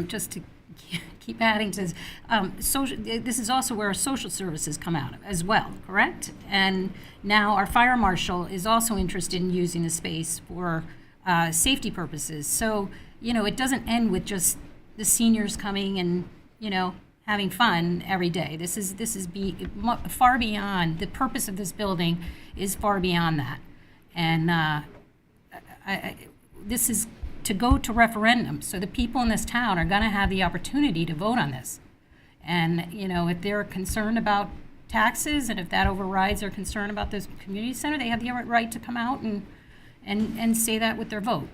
Just to keep adding, says, this is also where our social services come out of as well, correct? And now our fire marshal is also interested in using the space for safety purposes. So, it doesn't end with just the seniors coming and, having fun every day. This is far beyond, the purpose of this building is far beyond that. And this is to go to referendum. So the people in this town are going to have the opportunity to vote on this. And, if they're concerned about taxes and if that overrides their concern about this community center, they have the right to come out and say that with their vote.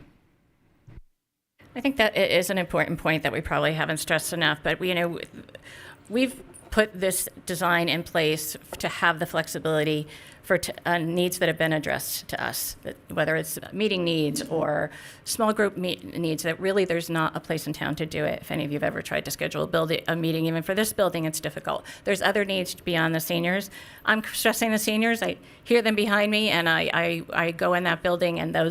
I think that is an important point that we probably haven't stressed enough, but we've put this design in place to have the flexibility for needs that have been addressed to us, whether it's meeting needs or small group needs, that really there's not a place in town to do it. If any of you have ever tried to schedule a meeting, even for this building, it's difficult. There's other needs beyond the seniors. I'm stressing the seniors. I hear them behind me, and I go in that building, and that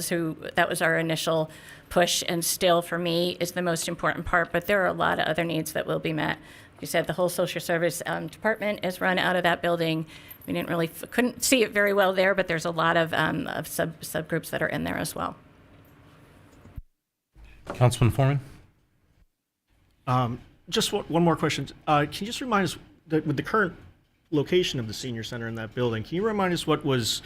was our initial push, and still for me is the most important part, but there are a lot of other needs that will be met. Like you said, the whole social service department is run out of that building. We couldn't see it very well there, but there's a lot of subgroups that are in there as well.
Councilman Foreman?
Just one more question. Can you just remind us, that with the current location of the senior center in that building, can you remind us what was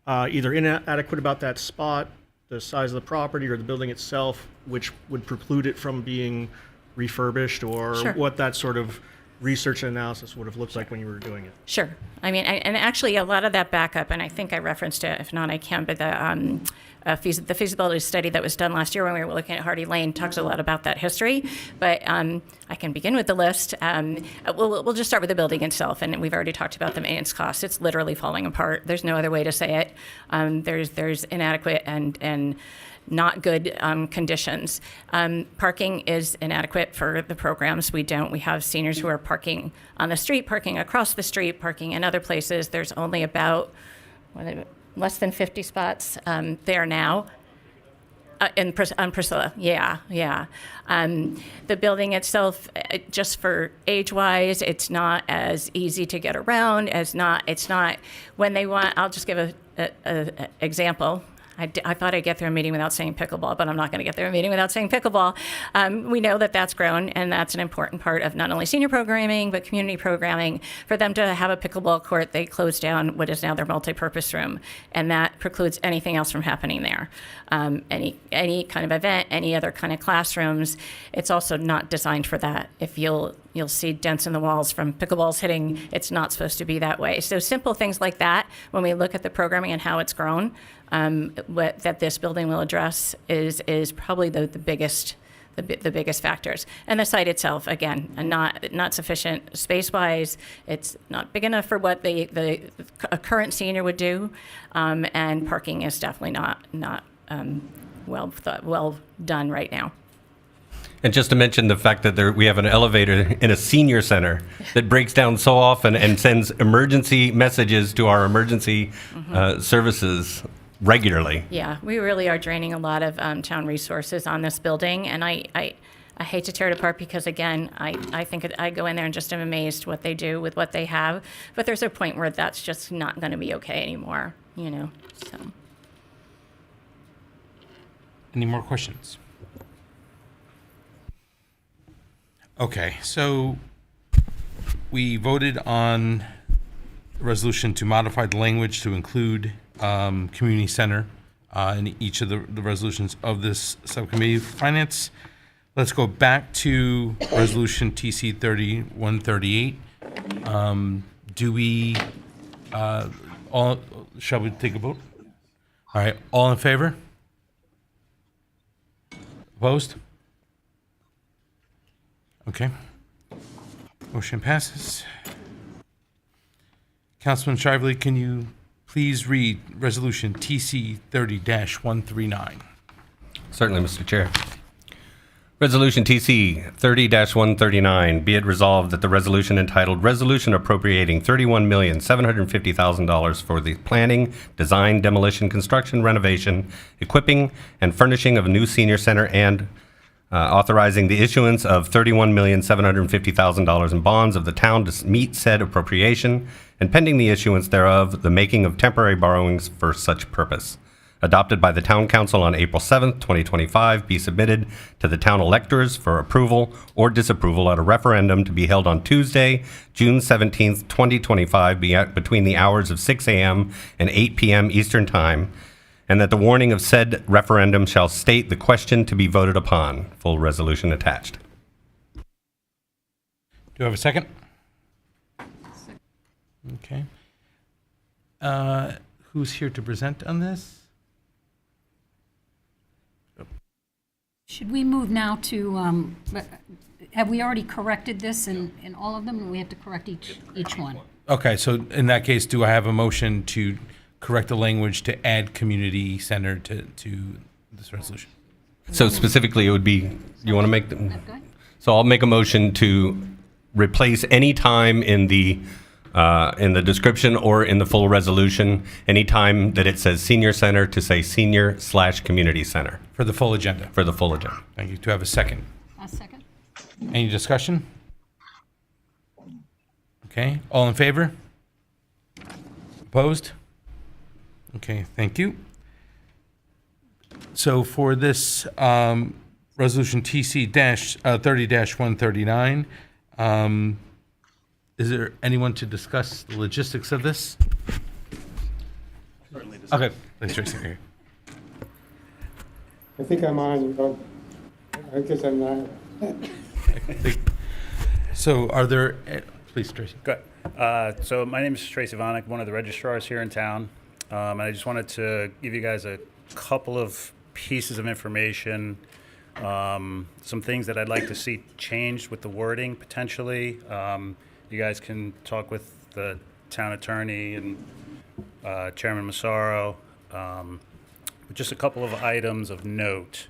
either inadequate about that spot, the size of the property, or the building itself, which would preclude it from being refurbished, or
Sure.
what that sort of research and analysis would have looked like when you were doing it?
Sure. And actually a lot of that backup, and I think I referenced it, if not I can, but the feasibility study that was done last year when we were looking at Hardy Lane talks a lot about that history. But I can begin with the list. We'll just start with the building itself, and we've already talked about the maintenance costs. It's literally falling apart. There's no other way to say it. There's inadequate and not good conditions. Parking is inadequate for the programs. We have seniors who are parking on the street, parking across the street, parking in other places. There's only about less than 50 spots there now. On Priscilla, yeah. The building itself, just for age-wise, it's not as easy to get around. It's not when they want. I'll just give a example. I thought I'd get through a meeting without saying pickleball, but I'm not going to get through a meeting without saying pickleball. We know that that's grown, and that's an important part of not only senior programming, but community programming. For them to have a pickleball court, they closed down what is now their multipurpose room, and that precludes anything else from happening there. Any kind of event, any other kind of classrooms, it's also not designed for that. If you'll see dents in the walls from pickleballs hitting, it's not supposed to be that way. So simple things like that, when we look at the programming and how it's grown, that this building will address is probably the biggest factors. And the site itself, again, not sufficient space-wise. It's not big enough for what a current senior would do, and parking is definitely not well done right now.
And just to mention the fact that we have an elevator in a senior center that breaks down so often and sends emergency messages to our emergency services regularly.
Yeah, we really are draining a lot of town resources on this building, and I hate to tear it apart because, again, I think I go in there and just am amazed what they do with what they have, but there's a point where that's just not going to be okay anymore, so.
Any more questions? Okay, so we voted on a resolution to modify the language to include community center in each of the resolutions of this subcommittee of finance. Let's go back to resolution TC 3138. Do we shall we take a vote? All right, all in favor? Opposed? Okay. Motion passes. Councilman Shively, can you please read resolution TC 30-139?
Certainly, Mr. Chair. Resolution TC 30-139, be it resolved that the resolution entitled Resolution Appropriating $31,750,000 for the planning, design, demolition, construction, renovation, equipping, and furnishing of a new senior center and authorizing the issuance of $31,750,000 in bonds of the town to meet said appropriation, and pending the issuance thereof, the making of temporary borrowings for such purpose. Adopted by the Town Council on April 7th, 2025, be submitted to the town electors for approval or disapproval at a referendum to be held on Tuesday, June 17th, 2025, between the hours of 6 a.m. and 8 p.m. Eastern Time, and that the warning of said referendum shall state the question to be voted upon. Full resolution attached.
Do I have a second? Okay. Who's here to present on this?
Should we move now to, have we already corrected this in all of them, or we have to correct each one?
Okay, so in that case, do I have a motion to correct the language to add community center to this resolution?
So specifically, it would be, you want to make the, so I'll make a motion to replace any time in the description or in the full resolution, any time that it says senior center to say senior/community center.
For the full agenda?
For the full agenda.
Thank you. Do I have a second?
A second.
Any discussion? Okay, all in favor? Opposed? Okay, thank you. So for this resolution TC 30-139, is there anyone to discuss the logistics of this? Okay, thanks, Tracy. Here.
I think I'm on. I guess I'm not.
So are there, please, Tracy.
Good. So my name is Tracy Vanek, one of the registrars here in town. And I just wanted to give you guys a couple of pieces of information, some things that I'd like to see changed with the wording potentially. You guys can talk with the town attorney and Chairman Massaro. Just a couple of items of note.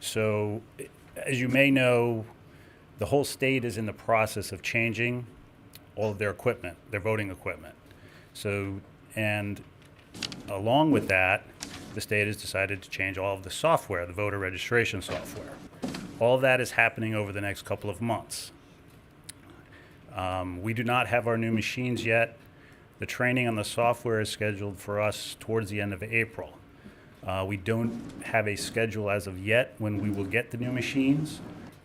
So, as you may know, the whole state is in the process of changing all of their equipment, their voting equipment. So, and along with that, the state has decided to change all of the software, the voter registration software. All of that is happening over the next couple of months. We do not have our new machines yet. The training on the software is scheduled for us towards the end of April. We don't have a schedule as of yet when we will get the new machines,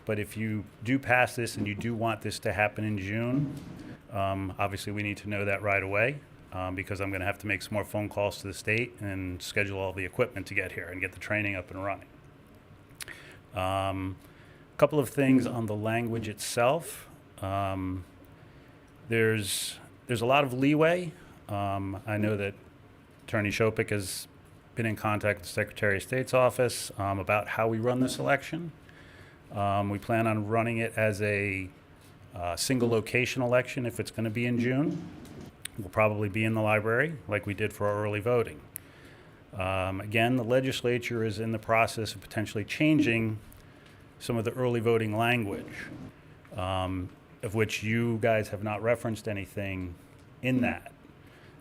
but if you do pass this and you do want this to happen in June, obviously we need to know that right away, because I'm going to have to make some more phone calls to the state and schedule all the equipment to get here and get the training up and running. A couple of things on the language itself. There's a lot of leeway. I know that Attorney Shopik has been in contact with the Secretary of State's office about how we run this election. We plan on running it as a single location election if it's going to be in June. We'll probably be in the library like we did for our early voting. Again, the legislature is in the process of potentially changing some of the early voting language, of which you guys have not referenced anything in that.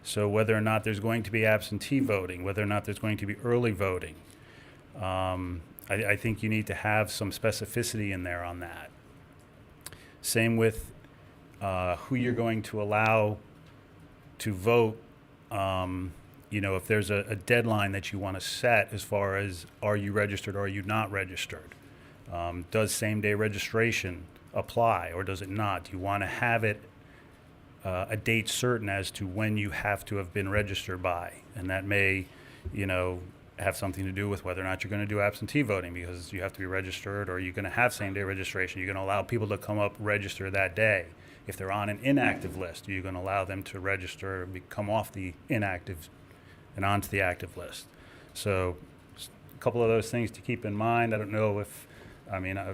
So whether or not there's going to be absentee voting, whether or not there's going to be early voting, I think you need to have some specificity in there on that. Same with who you're going to allow to vote. If there's a deadline that you want to set as far as are you registered or are you not registered? Does same-day registration apply or does it not? Do you want to have it a date certain as to when you have to have been registered by? And that may, have something to do with whether or not you're going to do absentee voting because you have to be registered, or you're going to have same-day registration. You're going to allow people to come up, register that day. If they're on an inactive list, you're going to allow them to register, come off the inactive and onto the active list. So a couple of those things to keep in mind. I don't know if,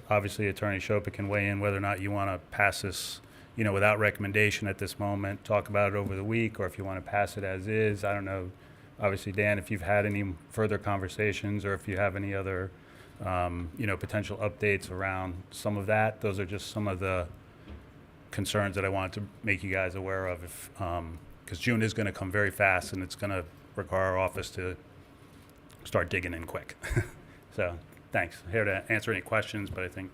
obviously Attorney Shopik can weigh in whether or not you want to pass this, without recommendation at this moment, talk about it over the week, or if you want to pass it as is. I don't know. Obviously, Dan, if you've had any further conversations or if you have any other, potential updates around some of that, those are just some of the concerns that I wanted to make you guys aware of, because June is going to come very fast and it's going to require our office to start digging in quick. So thanks. Here to answer any questions, but I think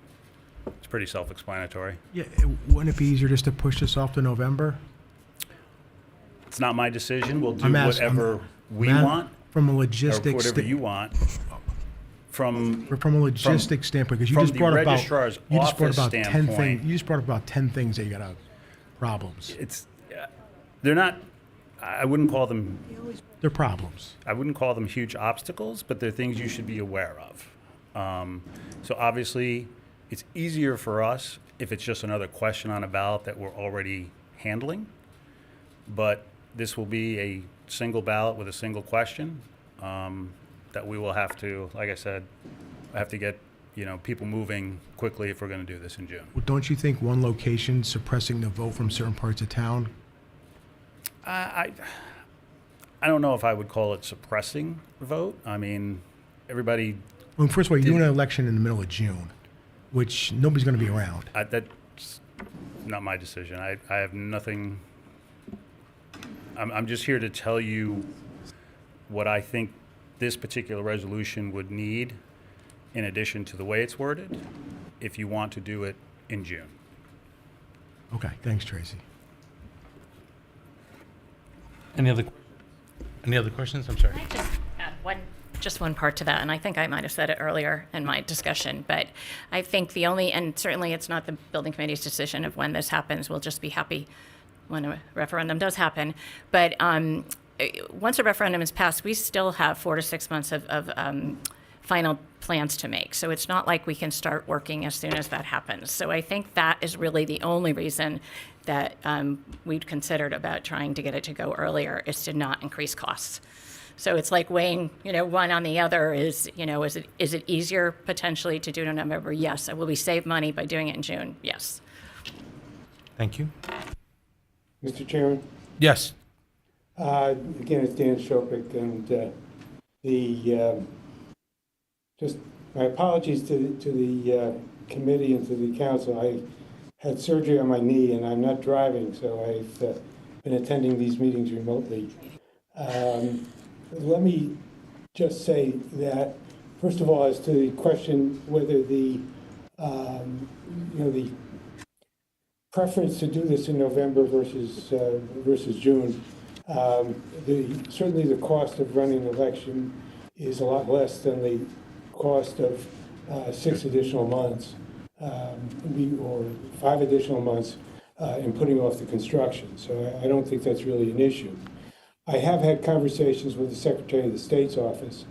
it's pretty self-explanatory.
Yeah, wouldn't it be easier just to push this off to November?
It's not my decision. We'll do whatever we want.
From a
Or
logistics.
whatever you want. From
a logistics standpoint, because you
from
just
the
brought about
registrar's office
10
standpoint.
things. You just brought up about 10 things that you got to problems.
They're not. I wouldn't call them.
They're problems.
I wouldn't call them huge obstacles, but they're things you should be aware of. So obviously, it's easier for us if it's just another question on a ballot that we're already handling. But this will be a single ballot with a single question that we will have to, like I said, I have to get people moving quickly if we're going to do this in June.
Well, don't you think one location suppressing the vote from certain parts of town?
I don't know if I would call it suppressing the vote. I mean, everybody.
Well, first of all, you're doing an election in the middle of June, which nobody's going to be around.
That's not my decision. I have nothing. I'm just here to tell you what I think this particular resolution would need in addition to the way it's worded if you want to do it in June.
Okay, thanks, Tracy.
Any other questions? I'm sorry.
Can I just add just one part to that, and I think I might have said it earlier in my discussion, but I think and certainly it's not the building committee's decision of when this happens. We'll just be happy when a referendum does happen. But once a referendum is passed, we still have 4 to 6 months of final plans to make. So it's not like we can start working as soon as that happens. So I think that is really the only reason that we'd considered about trying to get it to go earlier, is to not increase costs. So it's like weighing, one on the other. Is it easier potentially to do it in November? Yes. Will we save money by doing it in June? Yes.
Thank you.
Mr. Chairman?
Yes.
Again, it's Dan Shopik, and just my apologies to the committee and to the council. I had surgery on my knee, and I'm not driving, so I've been attending these meetings remotely. Let me just say that, first of all, as to the question whether the, the preference to do this in November versus June, certainly the cost of running an election is a lot less than the cost of 6 additional months or 5 additional months in putting off the construction. So I don't think that's really an issue. I have had conversations with the Secretary of the State's office,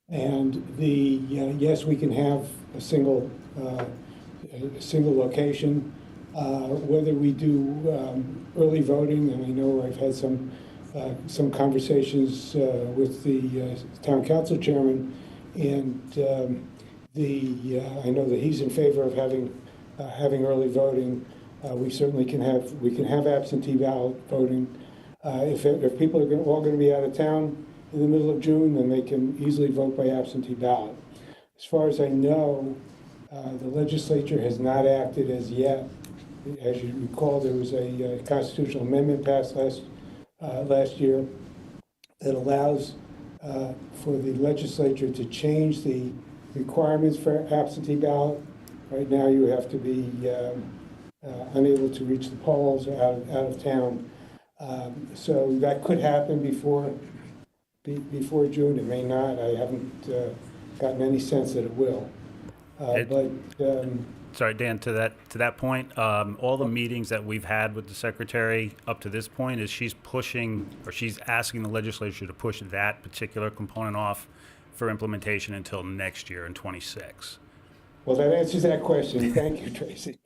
and yes, we can have a single location. Whether we do early voting, and I know I've had some conversations with the town council chairman, and I know that he's in favor of having early voting. We certainly can have absentee ballot voting. If people are all going to be out of town in the middle of June, then they can easily vote by absentee ballot. As far as I know, the legislature has not acted as yet. As you recall, there was a constitutional amendment passed last year that allows for the legislature to change the requirements for absentee ballot. Right now, you have to be unable to reach the polls or out of town. So that could happen before June. It may not. I haven't gotten any sense that it will.
Sorry, Dan, to that point, all the meetings that we've had with the secretary up to this point is she's asking the legislature to push that particular component off for implementation until next year in 26.
Well, that answers that question. Thank you, Tracy.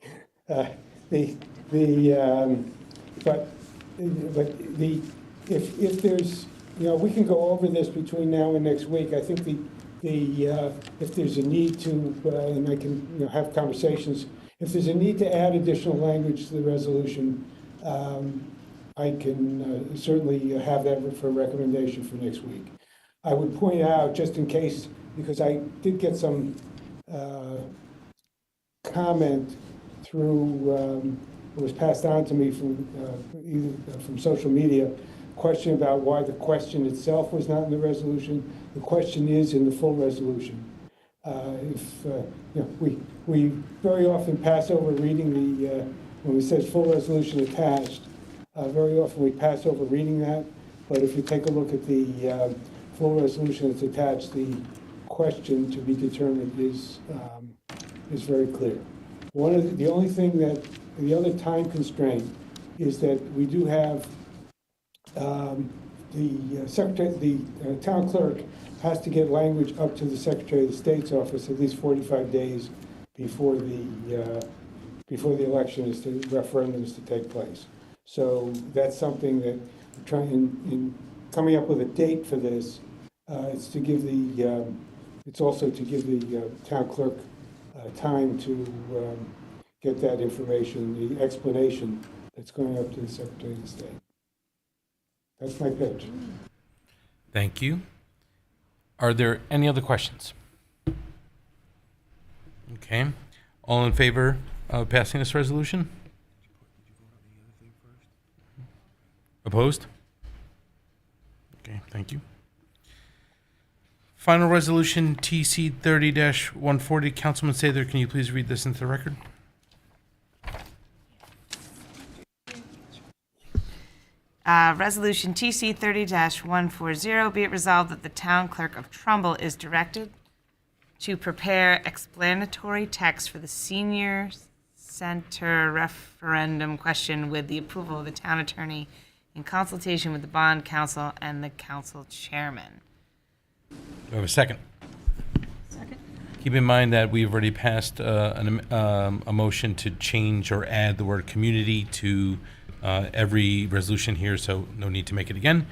If there's, we can go over this between now and next week. I think if there's a need to, and I can have conversations, if there's a need to add additional language to the resolution, I can certainly have that for a recommendation for next week. I would point out, just in case, because I did get some comment through, it was passed on to me from social media, question about why the question itself was not in the resolution. The question is in the full resolution. We very often pass over reading when we say full resolution attached, very often we pass over reading that. But if you take a look at the full resolution that's attached, the question to be determined is very clear. The other time constraint is that we do have the town clerk has to get language up to the Secretary of the State's office at least 45 days before the referendum is to take place. So that's something that we're trying in coming up with a date for this. It's also to give the town clerk time to get that information, the explanation that's going up to the Secretary of the State. That's my pitch.
Thank you. Are there any other questions? Okay. All in favor of passing this resolution? Opposed? Okay, thank you. Final resolution TC 30-140. Councilman Sather, can you please read this into the record?
Resolution TC 30-140, be it resolved that the town clerk of Trumbull is directed to prepare explanatory text for the senior center referendum question with the approval of the town attorney in consultation with the bond counsel and the council chairman.
Do I have a second?
Second.
Keep in mind that we've already passed a motion to change or add the word community to every resolution here, so no need to make it again.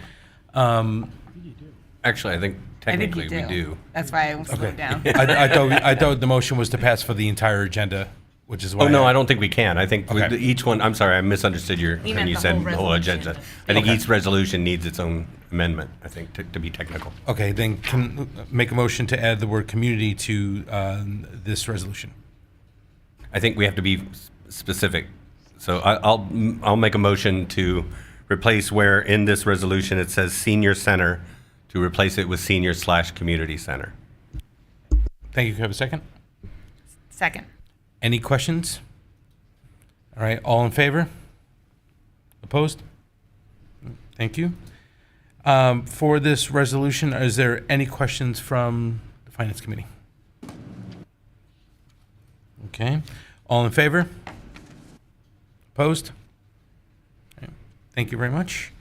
Actually, I think technically we do.
That's why I slowed down.
I thought the motion was to pass for the entire agenda, which is why.
Oh, no, I don't think we can. I think
Okay.
each one, I'm sorry, I misunderstood
You
when
meant
you
the
said
whole
the whole agenda.
resolution.
I think
Okay.
each resolution needs its own amendment, I think, to be technical.
Okay, then can make a motion to add the word community to this resolution.
I think we have to be specific. So I'll make a motion to replace where in this resolution it says senior center to replace it with senior/community center.
Thank you. Can I have a second?
Second.
Any questions? All right, all in favor? Opposed? Thank you. For this resolution, is there any questions from the Finance Committee? Okay, all in favor? Opposed? Okay. Thank you very much.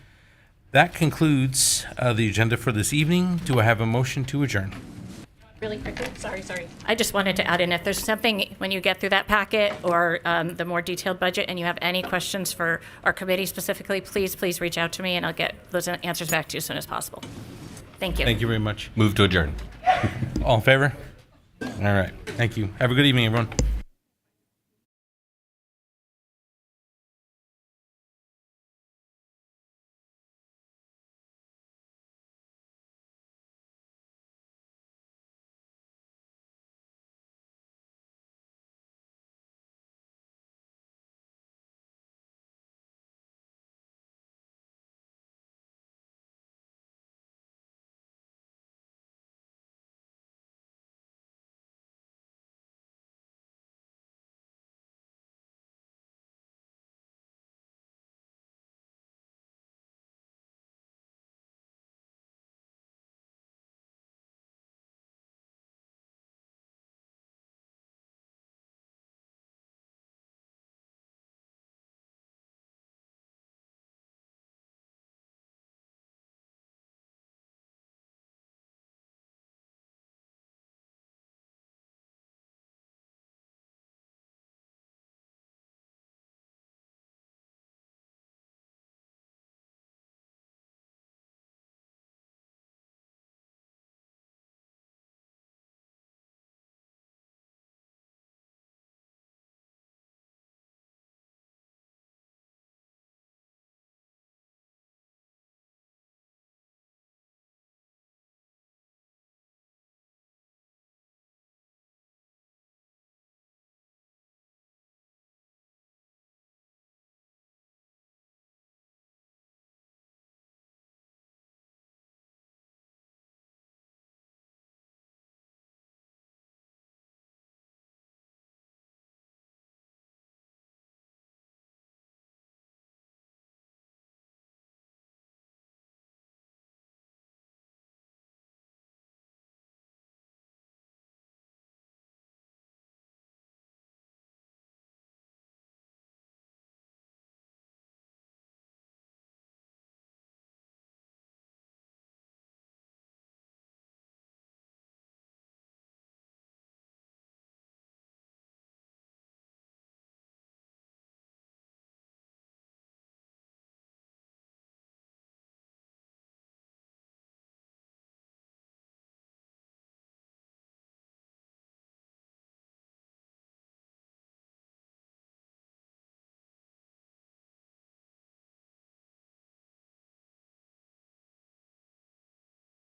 That concludes the agenda for this evening. Do I have a motion to adjourn?
Really quickly, sorry. I just wanted to add in, if there's something, when you get through that packet or the more detailed budget, and you have any questions for our committee specifically, please reach out to me, and I'll get those answers back to you as soon as possible. Thank you.
Thank you very much.
Move to adjourn.
All in favor? All right, thank you. Have a good evening, everyone.